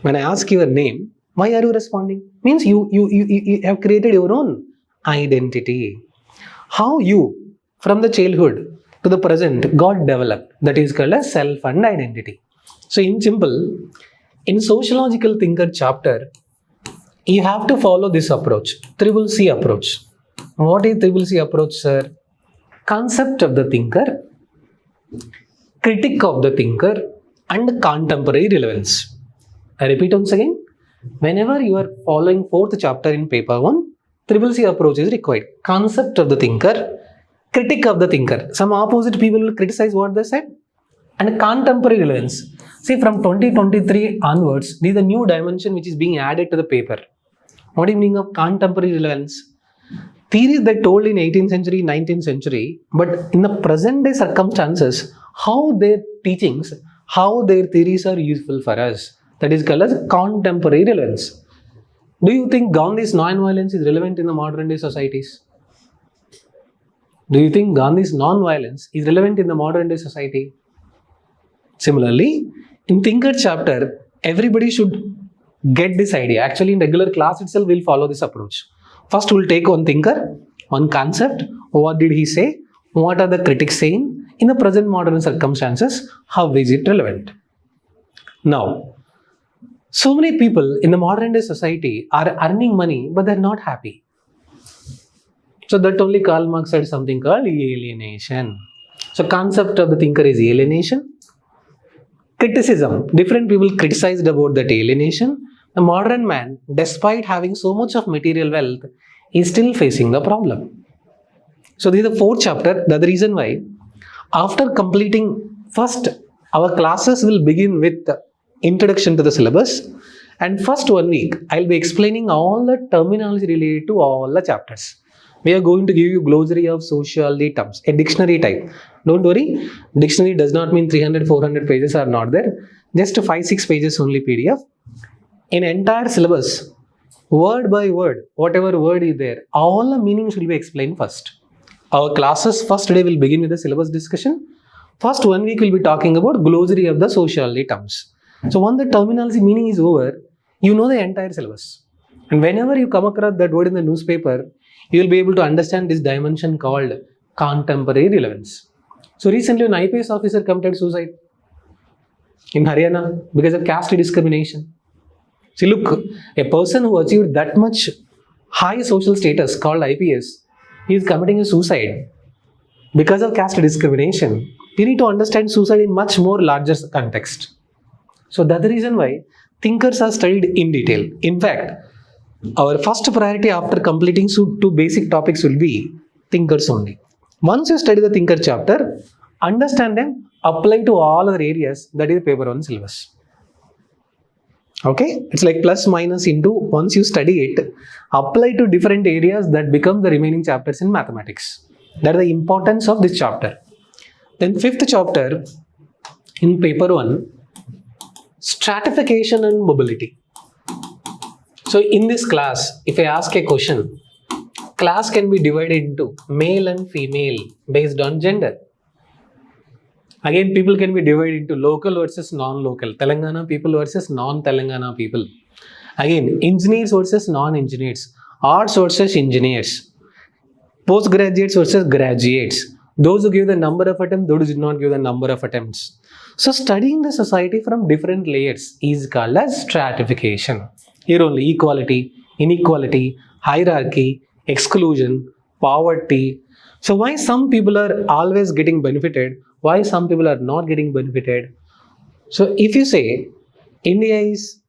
When I ask your name, why are you responding? Means you have created your own identity. How you, from the childhood to the present, got developed. That is called as self and identity. So in simple, in sociological thinker chapter, you have to follow this approach, triple C approach. What is triple C approach, sir? Concept of the thinker, critic of the thinker, and contemporary relevance. I repeat once again. Whenever you are following fourth chapter in paper 1, triple C approach is required. Concept of the thinker, critic of the thinker. Some opposite people will criticize what they said. And contemporary relevance. See, from 2023 onwards, there is a new dimension which is being added to the paper. What do you mean of contemporary relevance? Theories that told in 18th century, 19th century, but in the present day circumstances, how their teachings, how their theories are useful for us. That is called as contemporary relevance. Do you think Gandhi's non-violence is relevant in the modern day societies? Do you think Gandhi's non-violence is relevant in the modern day society? Similarly, in thinker chapter, everybody should get this idea. Actually, in regular class itself, we'll follow this approach. First, we'll take one thinker, one concept. What did he say? What are the critics saying? In the present modern circumstances, how is it relevant? Now, so many people in the modern day society are earning money, but they're not happy. So that only Karl Marx said something called alienation. So concept of the thinker is alienation. Criticism. Different people criticized about that alienation. The modern man, despite having so much of material wealth, is still facing the problem. So this is the fourth chapter. That's the reason why after completing first, our classes will begin with introduction to the syllabus, and first 1 week I'll be explaining all the terminology related to all the chapters. We are going to give you glossary of sociology terms, a dictionary type. Don't worry, dictionary does not mean 300-400 pages are not there. Just 5-6 pages only PDF. In entire syllabus, word by word, whatever word is there, all the meanings will be explained first. Our classes first day will begin with the syllabus discussion. First 1 week we'll be talking about glossary of the sociology terms. So once the terminology meaning is over, you know the entire syllabus. And whenever you come across that word in the newspaper, you will be able to understand this dimension called contemporary relevance. So recently an IPS officer committed suicide in Haryana because of caste discrimination. See, look, a person who achieved that much high social status called IPS, he is committing a suicide because of caste discrimination. We need to understand suicide in much more larger context. So that's the reason why thinkers are studied in detail. In fact, our first priority after completing 2 basic topics will be thinkers only. Once you study the thinker chapter, understand them, apply to all other areas, that is paper 1 syllabus. Okay, it's like plus minus into, once you study it, apply to different areas that become the remaining chapters in mathematics. That is the importance of this chapter. Then 5th chapter in paper 1, stratification and mobility. So in this class, if I ask a question, class can be divided into male and female based on gender. Again, people can be divided into local versus non-local, Telangana people versus non-Telangana people. Again, engineers versus non-engineers, arts versus engineers, postgraduates versus graduates, those who give the number of attempts, those who did not give the number of attempts. So studying the society from different layers is called as stratification. Here only equality, inequality, hierarchy, exclusion, poverty. So why some people are always getting benefited, why some people are not getting benefited? So if you say India is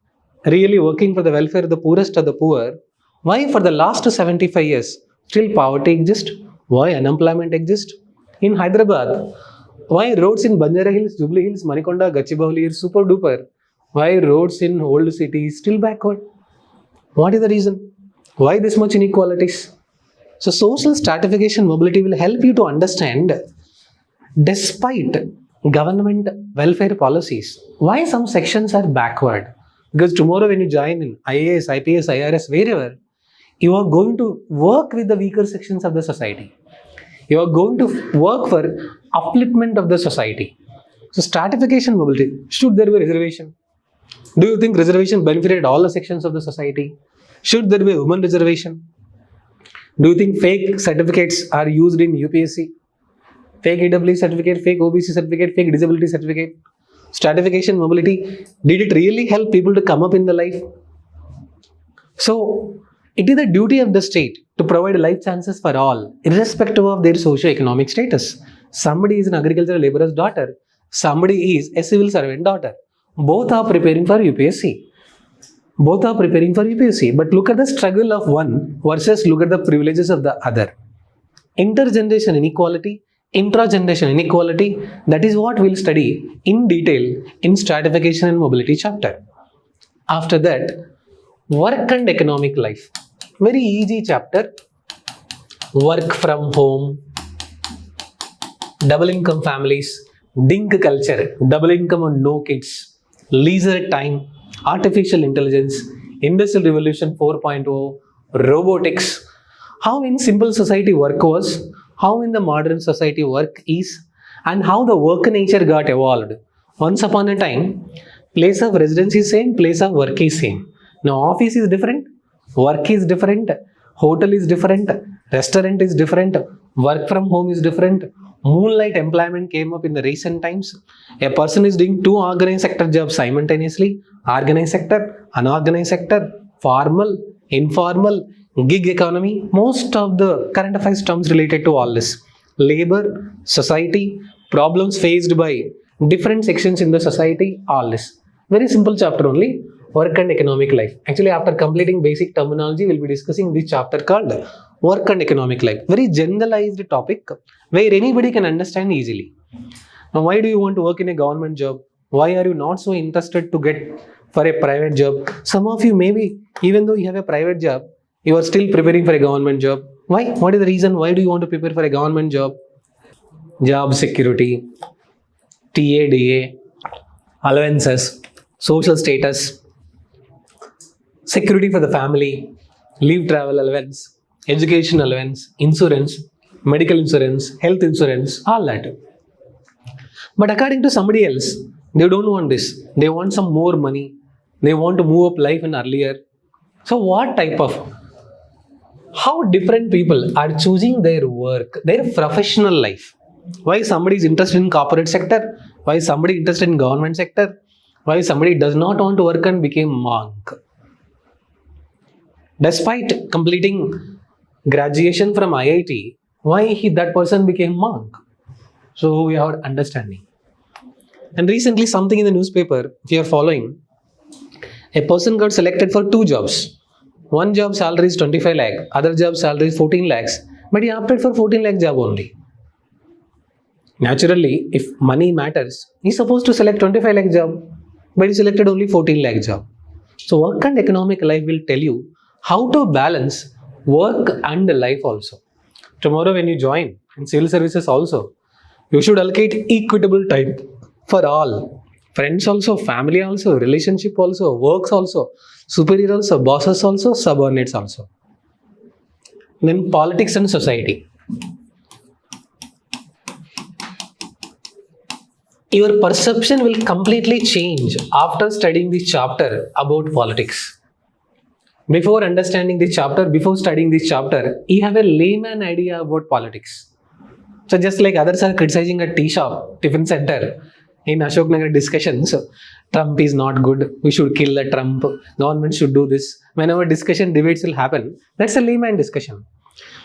really working for the welfare of the poorest of the poor, why for the last 75 years still poverty exists? Why unemployment exists? In Hyderabad, why roads in Banjara Hills, Jubilee Hills, Manikonda, Gachibowli are super duper? Why roads in old cities still backward? What is the reason? Why this much inequalities? So social stratification mobility will help you to understand, despite government welfare policies, why some sections are backward. Because tomorrow when you join in IAS, IPS, IRS, wherever, you are going to work with the weaker sections of the society. You are going to work for upliftment of the society. So stratification mobility, should there be reservation? Do you think reservation benefited all the sections of the society? Should there be a women reservation? Do you think fake certificates are used in UPSC? Fake EW certificate, fake OBC certificate, fake disability certificate. Stratification, mobility, did it really help people to come up in the life? So, it is the duty of the state to provide life chances for all, irrespective of their socio-economic status. Somebody is an agricultural laborer's daughter, somebody is a civil servant daughter. Both are preparing for UPSC. Both are preparing for UPSC. But look at the struggle of one versus look at the privileges of the other. Intergeneration inequality, intra-generation inequality, that is what we'll study in detail in stratification and mobility chapter. After that, work and economic life. Very easy chapter. Work from home, double income families, dink culture, double income and no kids, leisure time, artificial intelligence, industrial revolution 4.0, robotics, how in simple society work was, how in the modern society work is, and how the work nature got evolved. Once upon a time, place of residence is same, place of work is same. Now office is different, work is different, hotel is different, restaurant is different, work from home is different. Moonlight employment came up in the recent times. A person is doing two organized sector jobs simultaneously, organized sector, unorganized sector, formal, informal, gig economy. Most of the current affairs terms related to all this. Labor, society, problems faced by different sections in the society, all this. Very simple chapter only, work and economic life. Actually, after completing basic terminology, we'll be discussing this chapter called work and economic life. Very generalized topic where anybody can understand easily. Now, why do you want to work in a government job? Why are you not so interested to get for a private job? Some of you maybe, even though you have a private job, you are still preparing for a government job. Why? What is the reason? Why do you want to prepare for a government job? Job security, TADA, allowances, social status, security for the family, leave travel allowance, education allowance, insurance, medical insurance, health insurance, all that. But according to somebody else, they don't want this. They want some more money. They want to move up life in earlier. So what type of, how different people are choosing their work, their professional life. Why somebody is interested in corporate sector? Why somebody interested in government sector? Why somebody does not want to work and became monk? Despite completing graduation from IIT, why that person became monk? So we have understanding. And recently something in the newspaper, if you are following, a person got selected for two jobs. One job salary is 25 lakh, other job salary is 14 lakhs, but he opted for 14 lakh job only. Naturally, if money matters, he's supposed to select 25 lakh job, but he selected only 14 lakh job. So work and economic life will tell you how to balance work and life also. Tomorrow when you join in civil services also, you should allocate equitable time for all. Friends also, family also, relationship also, works also, superior also, bosses also, subordinates also. Then politics and society. Your perception will completely change after studying this chapter about politics. Before understanding this chapter, before studying this chapter, you have a layman idea about politics. So just like others are criticizing a tea shop, tiffin center, in Ashok Nagar discussions, Trump is not good, we should kill the Trump, government should do this. Whenever discussion, debates will happen, that's a layman discussion.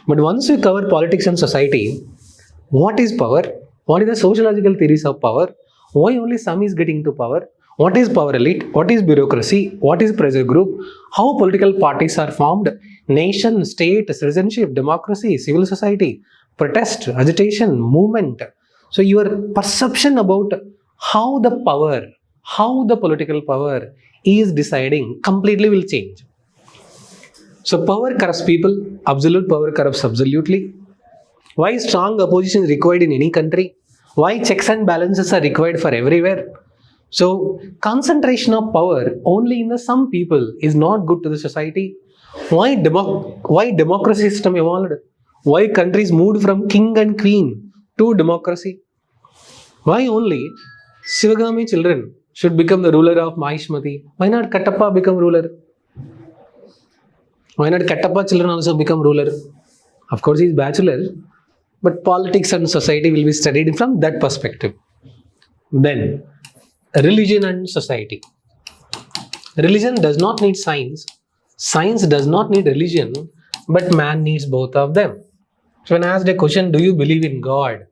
But once we cover politics and society, what is power? What is the sociological theories of power? Why only some is getting to power? What is power elite? What is bureaucracy? What is pressure group? How political parties are formed? Nation, state, citizenship, democracy, civil society, protest, agitation, movement. So your perception about how the power, how the political power is deciding completely will change. So power corrupts people, absolute power corrupts absolutely. Why strong opposition is required in any country? Why checks and balances are required for everywhere? So concentration of power only in the some people is not good to the society. Why democracy system evolved? Why countries moved from king and queen to democracy? Why only Sivagami children should become the ruler of Mahishmati? Why not Kattappa become ruler? Why not Kattappa children also become ruler? Of course, he is bachelor, but politics and society will be studied from that perspective. Then, religion and society. Religion does not need science. Science does not need religion, but man needs both of them. So when I asked a question, do you believe in God?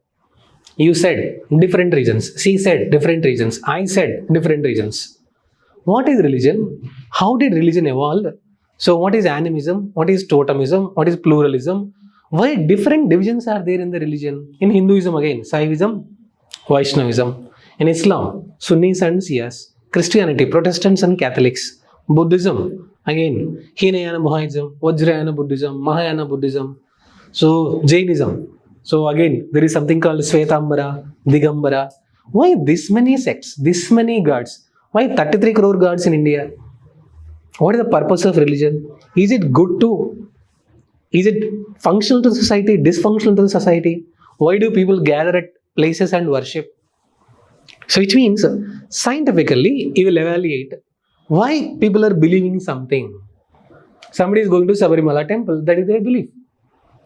You said different reasons. She said different reasons. I said different reasons. What is religion? How did religion evolve? So what is animism? What is totemism? What is pluralism? Why different divisions are there in the religion? In Hinduism again, Saivism, Vaishnavism. In Islam, Sunnis and Shias. Christianity, Protestants and Catholics. Buddhism, again, Hinayana Buddhism, Vajrayana Buddhism, Mahayana Buddhism. So Jainism. So again, there is something called Svetambara, Digambara. Why this many sects, this many gods? Why 33 crore gods in India? What is the purpose of religion? Is it good to? Is it functional to society, dysfunctional to the society? Why do people gather at places and worship? So which means scientifically you will evaluate why people are believing something. Somebody is going to Sabarimala temple, that is their belief.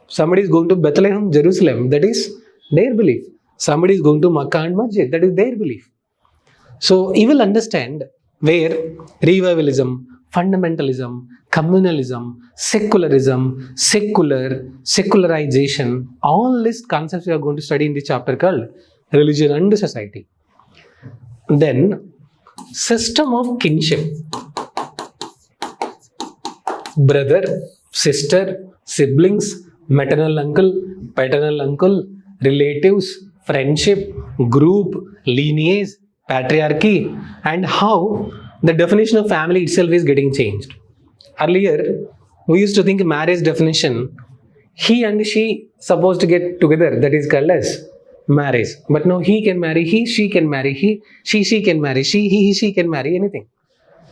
Somebody is going to Bethlehem, Jerusalem, that is their belief. Somebody is going to Makkah and Masjid, that is their belief. So you will understand where revivalism, fundamentalism, communalism, secularism, secularization, all these concepts we are going to study in the chapter called Religion and Society. Then, system of kinship. Brother, sister, siblings, maternal uncle, paternal uncle, relatives, friendship, group, lineage, patriarchy, and how the definition of family itself is getting changed. Earlier, we used to think marriage definition, he and she supposed to get together, that is called as marriage. But now he can marry he, she can marry he, she can marry he, she can marry anything.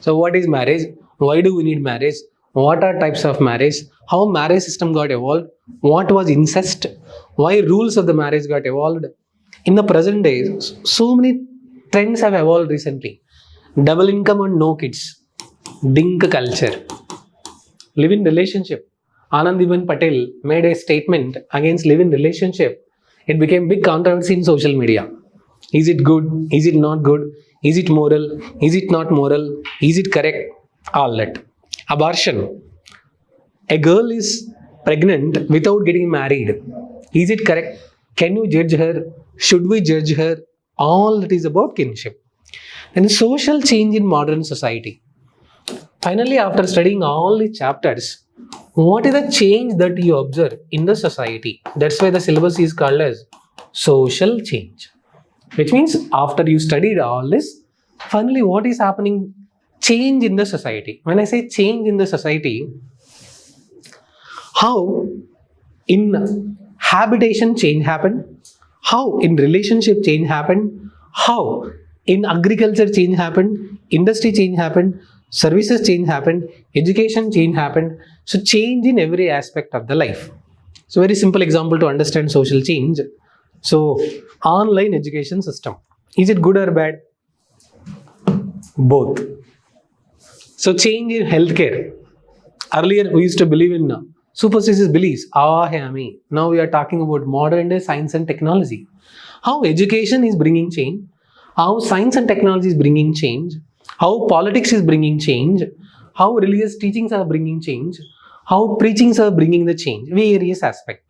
So what is marriage? Why do we need marriage? What are types of marriage? How marriage system got evolved? What was incest? Why rules of the marriage got evolved? In the present days, so many trends have evolved recently. Double income and no kids. Dink culture. Live-in relationship. Anandiben Patel made a statement against live-in relationship. It became big controversy in social media. Is it good? Is it not good? Is it moral? Is it not moral? Is it correct? All that. Abortion. A girl is pregnant without getting married. Is it correct? Can you judge her? Should we judge her? All that is about kinship. And social change in modern society. Finally, after studying all the chapters, what is the change that you observe in the society? That's why the syllabus is called as social change. Which means after you studied all this, finally what is happening? Change in the society. When I say change in the society, how in habitation change happened? How in relationship change happened? How in agriculture change happened? Industry change happened? Services change happened, education change happened. So change in every aspect of the life. So very simple example to understand social change. So online education system. Is it good or bad? Both. So change in healthcare. Earlier we used to believe in superstitious beliefs. Now we are talking about modern day science and technology. How education is bringing change. How science and technology is bringing change. How politics is bringing change, how religious teachings are bringing change, how preachings are bringing the change, various aspects.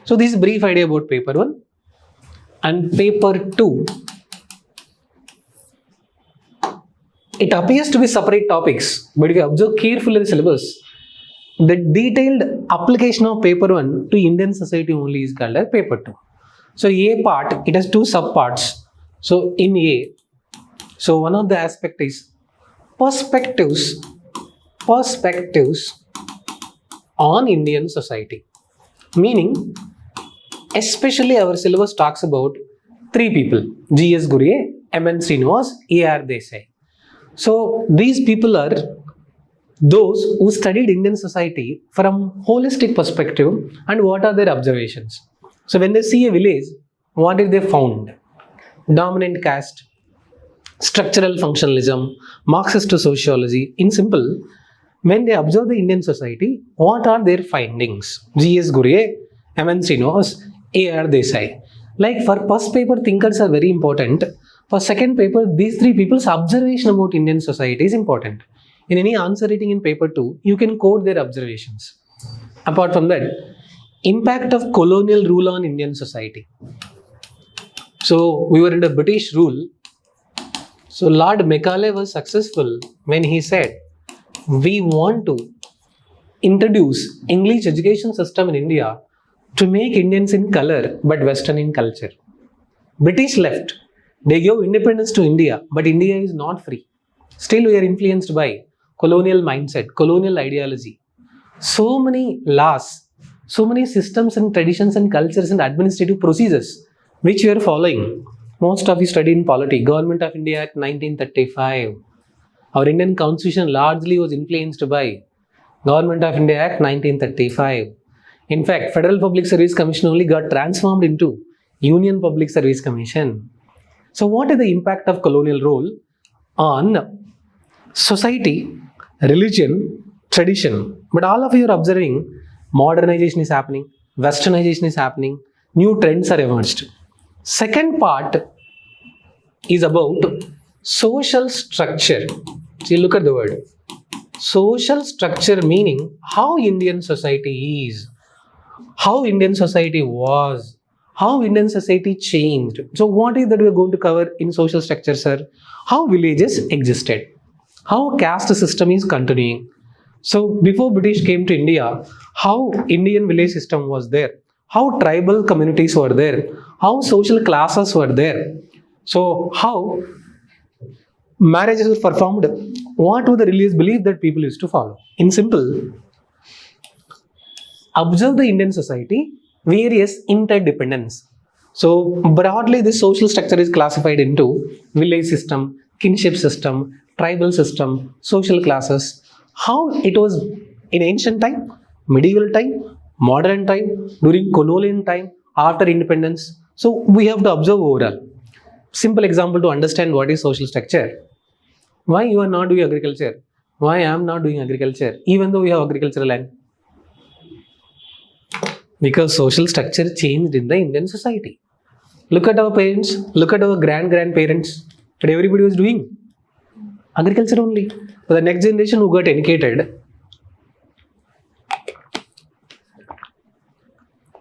So this is brief idea about paper 1. And paper 2, it appears to be separate topics, but if you observe carefully the syllabus, the detailed application of paper 1 to Indian society only is called as paper 2. So A part, it has 2 subparts. So in A, so one of the aspect is perspectives on Indian society. Meaning, especially our syllabus talks about 3 people, G.S. Gurye, M.N. Srinivas, A.R. Desai. So these people are those who studied Indian society from holistic perspective and what are their observations. So when they see a village, what did they found? Dominant caste, structural functionalism, Marxist sociology. In simple, when they observe the Indian society, what are their findings? G.S. Gurye, M.N. Srinivas, A.R. Desai. Like for first paper, thinkers are very important. For second paper, these three people's observation about Indian society is important. In any answer writing in paper 2, you can quote their observations. Apart from that, impact of colonial rule on Indian society. So we were under British rule. So Lord Macaulay was successful when he said, we want to introduce English education system in India to make Indians in color but Western in culture. British left. They gave independence to India, but India is not free. Still we are influenced by colonial mindset, colonial ideology. So many laws, so many systems and traditions and cultures and administrative procedures which we are following. Most of you study in polity. Government of India Act 1935. Our Indian Constitution largely was influenced by Government of India Act 1935. In fact, Federal Public Service Commission only got transformed into Union Public Service Commission. So what is the impact of colonial rule on society, religion, tradition? But all of you are observing modernization is happening, westernization is happening, new trends are emerged. Second part is about social structure. See, look at the word. Social structure meaning how Indian society is, how Indian society was, how Indian society changed. So what is that we are going to cover in social structure, sir? How villages existed, how caste system is continuing. So before British came to India, how Indian village system was there, how tribal communities were there, how social classes were there. So how marriages were performed, what were the religious beliefs that people used to follow. In simple, observe the Indian society, various interdependence. So broadly this social structure is classified into village system, kinship system, tribal system, social classes. How it was in ancient time, medieval time, modern time, during colonial time, after independence. So we have to observe overall. Simple example to understand what is social structure. Why you are not doing agriculture? Why I am not doing agriculture even though we have agricultural land? Because social structure changed in the Indian society. Look at our parents, look at our grandparents. But everybody was doing agriculture only. For the next generation who got educated,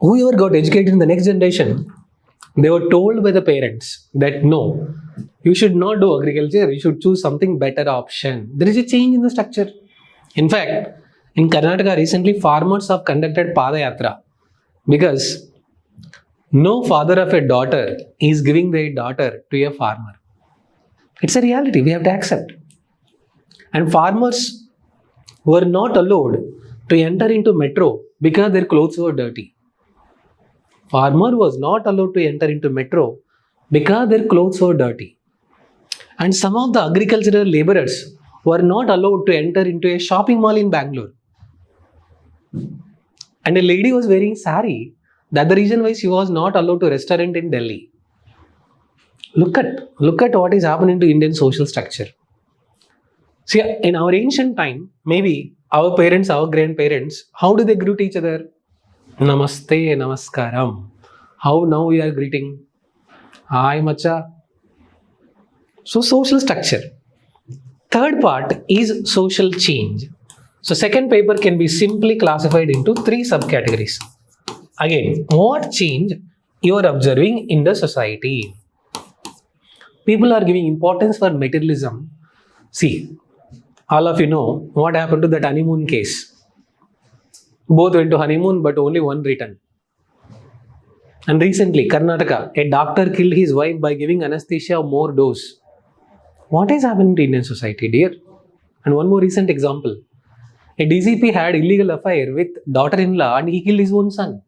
whoever got educated in the next generation, they were told by the parents that no, you should not do agriculture, you should choose something better option. There is a change in the structure. In fact, in Karnataka recently farmers have conducted Padayatra because no father of a daughter is giving their daughter to a farmer. It's a reality we have to accept. And farmers were not allowed to enter into metro because their clothes were dirty. Farmer was not allowed to enter into metro because their clothes were dirty. And some of the agricultural laborers were not allowed to enter into a shopping mall in Bangalore. And a lady was wearing sari. That's the reason why she was not allowed to restaurant in Delhi. Look at what is happening to Indian social structure. See, in our ancient time, maybe our parents, our grandparents, how do they greet each other? Namaste, namaskaram. How now we are greeting? Hi, macha. So, social structure. Third part is social change. So, second paper can be simply classified into three subcategories. Again, what change you are observing in the society? People are giving importance for materialism. See, all of you know what happened to that honeymoon case. Both went to honeymoon, but only one returned. And recently, Karnataka, a doctor killed his wife by giving anesthesia more dose. What is happening to Indian society, dear? And one more recent example. A DCP had illegal affair with daughter-in-law and he killed his own son.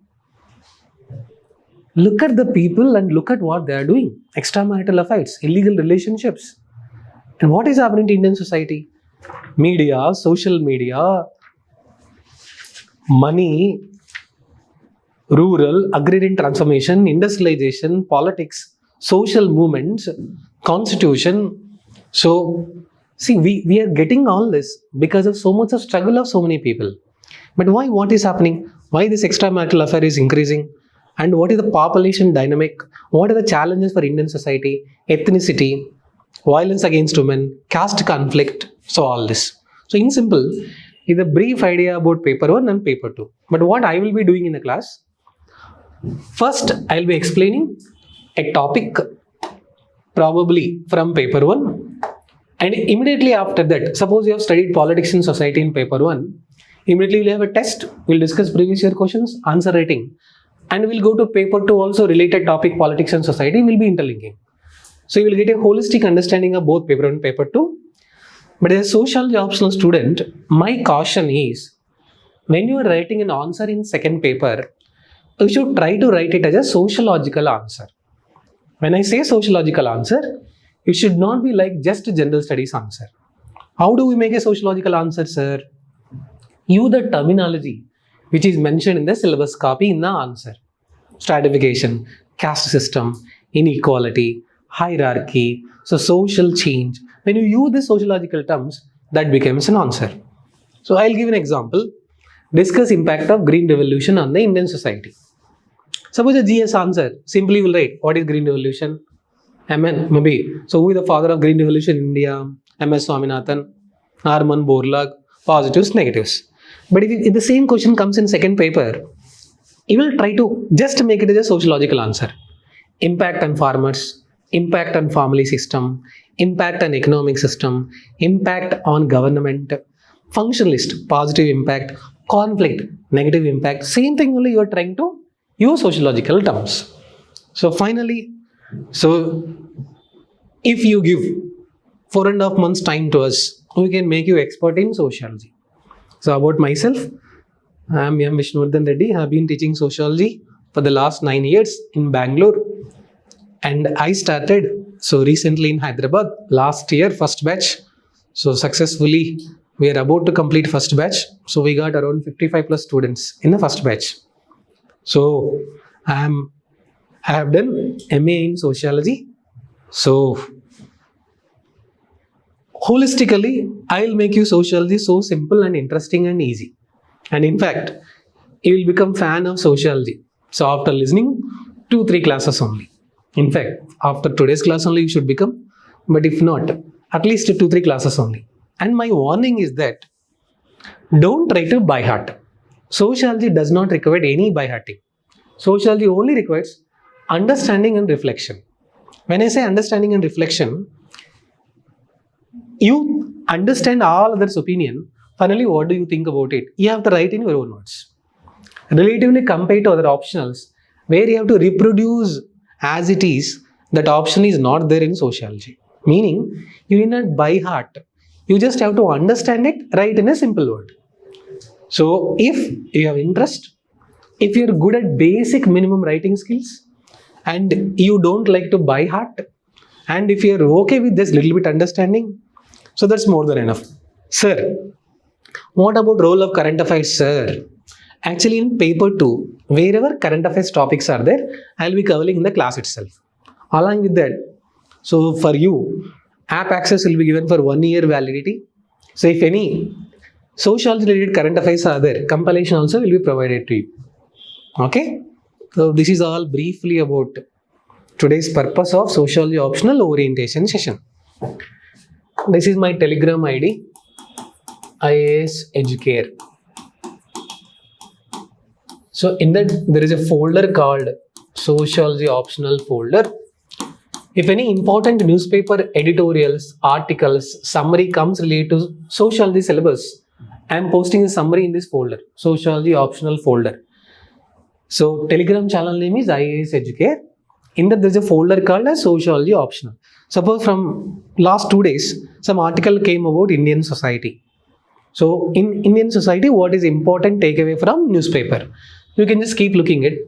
Look at the people and look at what they are doing. Extramarital affairs, illegal relationships. And what is happening to Indian society? Media, social media, money, rural, agrarian transformation, industrialization, politics, social movements, constitution. So, see, we are getting all this because of so much of struggle of so many people. But why? What is happening? Why this extramarital affair is increasing? and what is the population dynamic, what are the challenges for Indian society, ethnicity, violence against women, caste conflict, so all this. So in simple, is a brief idea about paper 1 and paper 2. But what I will be doing in the class, first I will be explaining a topic probably from paper 1, and immediately after that, suppose you have studied politics in society in paper 1, immediately we'll have a test, we'll discuss previous year questions, answer rating, and we'll go to paper 2 also related topic politics and society, we'll be interlinking. So you will get a holistic understanding of both paper 1 and paper 2. But as a sociology optional student, my caution is, when you are writing an answer in second paper, you should try to write it as a sociological answer. When I say sociological answer, it should not be like just a general studies answer. How do we make a sociological answer, sir? Use the terminology which is mentioned in the syllabus copy in the answer. Stratification, caste system, inequality, hierarchy, so social change. When you use the sociological terms, that becomes an answer. So I'll give an example. Discuss impact of Green Revolution on the Indian society. Suppose a GS answer, simply will write, what is Green Revolution? MN, maybe. So who is the father of Green Revolution in India? MS Swaminathan, Arman Borlaug, positives, negatives. But if the same question comes in second paper, you will try to just make it as a sociological answer. Impact on farmers, impact on family system, impact on economic system, impact on government, functionalist, positive impact, conflict, negative impact. Same thing only you are trying to use sociological terms. So finally, if you give 4.5 months time to us, we can make you expert in sociology. So about myself, I am Vishnu Reddy. I have been teaching sociology for the last 9 years in Bangalore. And I started recently in Hyderabad last year, first batch. So successfully, we are about to complete first batch. So we got around 55 plus students in the first batch. So I have done MA in sociology. So holistically, I will make you sociology so simple and interesting and easy. And in fact, you will become fan of sociology. So after listening 2-3 classes only. In fact, after today's class only you should become, but if not, at least 2-3 classes only. And my warning is that don't try to by heart. Sociology does not require any by hearting. Sociology only requires understanding and reflection. When I say understanding and reflection, you understand all others' opinion. Finally, what do you think about it? You have to write in your own words. Relatively compared to other optionals, where you have to reproduce as it is, that option is not there in sociology. Meaning, you need not by heart. You just have to understand it, write in a simple word. So, if you have interest, if you are good at basic minimum writing skills, and you don't like to by heart, and if you are okay with this little bit understanding, so that's more than enough. Sir, what about role of current affairs, sir? Actually, in paper 2, wherever current affairs topics are there, I will be covering in the class itself. Along with that, so for you, app access will be given for 1 year validity. So if any sociology related current affairs are there, compilation also will be provided to you. Okay? So this is all briefly about today's purpose of sociology optional orientation session. This is my Telegram ID, IAS Educare. So in that there is a folder called Sociology Optional folder. If any important newspaper editorials, articles, summary comes related to sociology syllabus, I am posting a summary in this folder, Sociology Optional folder. So Telegram channel name is IAS Educare. In that there is a folder called as Sociology Optional. Suppose from last 2 days, some article came about Indian society. So in Indian society, what is important takeaway from newspaper? You can just keep looking it.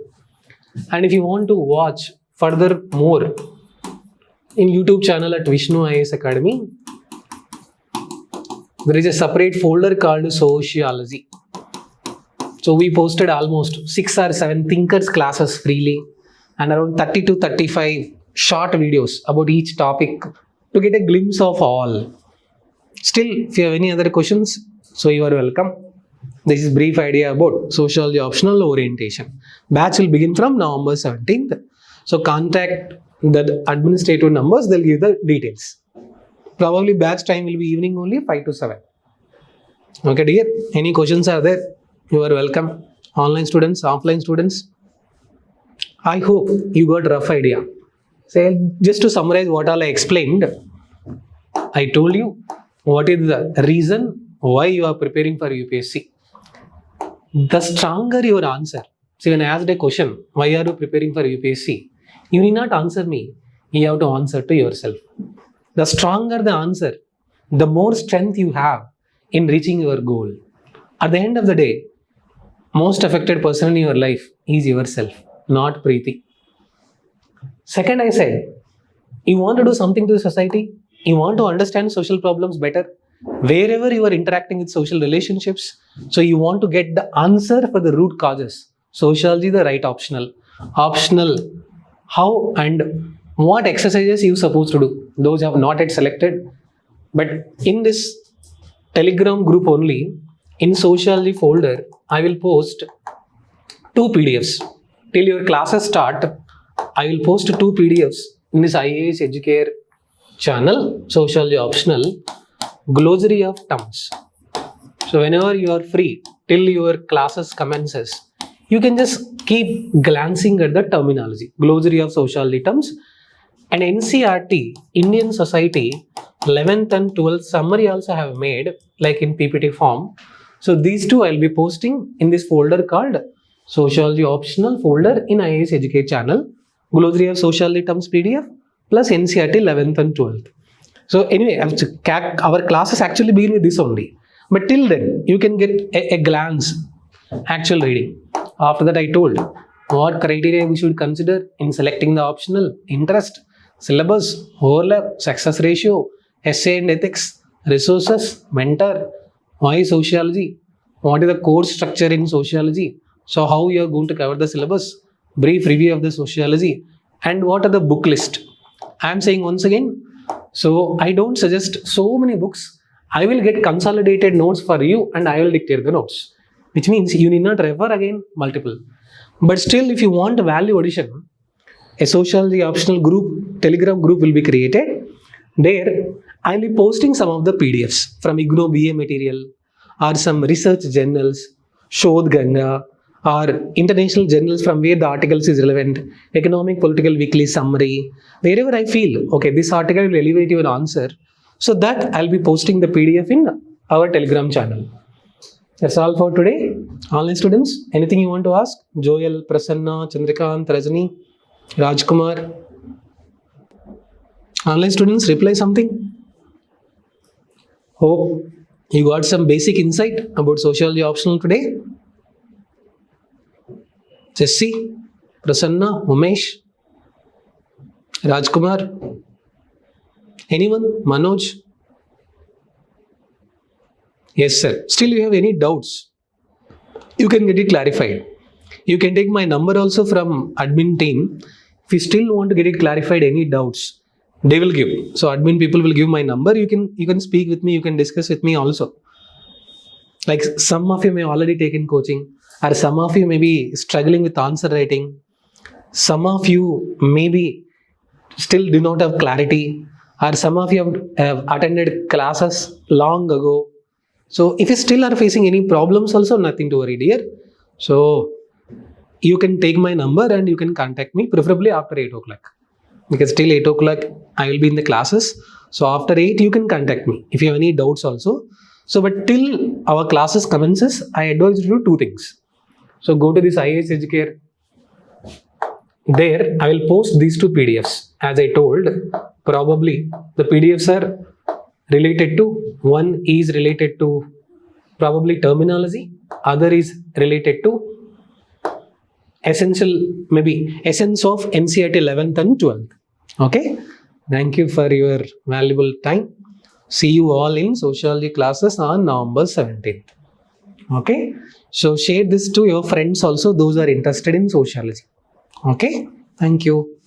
And if you want to watch further more in YouTube channel at Vishnu IAS Academy, there is a separate folder called Sociology. So we posted almost 6 or 7 thinkers classes freely and around 30 to 35 short videos about each topic to get a glimpse of all. Still, if you have any other questions, so you are welcome. This is brief idea about sociology optional orientation. Batch will begin from November 17th. So contact the administrative numbers, they'll give the details. Probably batch time will be evening only 5 to 7. Okay dear, any questions are there? You are welcome. Online students, offline students. I hope you got a rough idea. So just to summarize what all I explained, I told you what is the reason why you are preparing for UPSC. The stronger your answer. See, when I asked a question, why are you preparing for UPSC? You need not answer me. You have to answer to yourself. The stronger the answer, the more strength you have in reaching your goal. At the end of the day, most affected person in your life is yourself, not Preeti. Second, I said, you want to do something to the society, you want to understand social problems better, wherever you are interacting with social relationships, so you want to get the answer for the root causes. Sociology, the right optional. Optional, how and what exercises you supposed to do. Those have not yet selected. But in this Telegram group only, in Sociology folder, I will post 2 PDFs. Till your classes start, I will post 2 PDFs in this IAS Educare channel, Sociology optional, glossary of terms. So whenever you are free, till your classes commences, you can just keep glancing at the terminology, glossary of sociology terms, and NCERT, Indian Society, 11th and 12th summary also have made, like in PPT form. So these 2 I'll be posting in this folder called Sociology optional folder in IAS Educate channel, glossary of sociology terms PDF plus NCERT 11th and 12th. So anyway, our classes actually begin with this only. But till then, you can get a glance, actual reading. After that, I told what criteria we should consider in selecting the optional: interest, syllabus, overlap, success ratio, essay and ethics, resources, mentor, why sociology, what is the course structure in sociology, so how you are going to cover the syllabus, brief review of the sociology, and what are the book list. I am saying once again, so I don't suggest so many books. I will get consolidated notes for you and I will dictate the notes, which means you need not refer again multiple. But still, if you want value addition, a sociology optional group, Telegram group will be created. There, I will be posting some of the PDFs from IGNOU BA material or some research journals, Shodh Ganga, or international journals from where the articles is relevant, economic political weekly summary, wherever I feel, okay, this article will elevate your answer. So that I'll be posting the PDF in our Telegram channel. That's all for today. Online students, anything you want to ask? Joel, Prasanna, Chandrikant, Rajani, Rajkumar. Online students, reply something. Hope you got some basic insight about sociology optional today. Jessie, Prasanna, Umesh, Rajkumar, anyone? Manoj? Yes, sir. Still you have any doubts, you can get it clarified. You can take my number also from admin team. If you still want to get it clarified, any doubts, they will give. So admin people will give my number. You can speak with me, you can discuss with me also. Like some of you may already taken coaching, or some of you may be struggling with answer writing. Some of you maybe still do not have clarity, or some of you have attended classes long ago. So if you still are facing any problems also, nothing to worry, dear. So you can take my number and you can contact me, preferably after 8 o'clock. Because till 8 o'clock, I will be in the classes. So after 8, you can contact me if you have any doubts also. So but till our classes commences, I advise you to do 2 things. So go to this IAS Educare. There, I will post these 2 PDFs. As I told, probably the PDFs are related to, one is related to probably terminology, other is related to essential, maybe essence of NCERT 11th and 12th. Okay, thank you for your valuable time. See you all in sociology classes on November 17th. Okay, so share this to your friends also, those who are interested in sociology. Okay, thank you.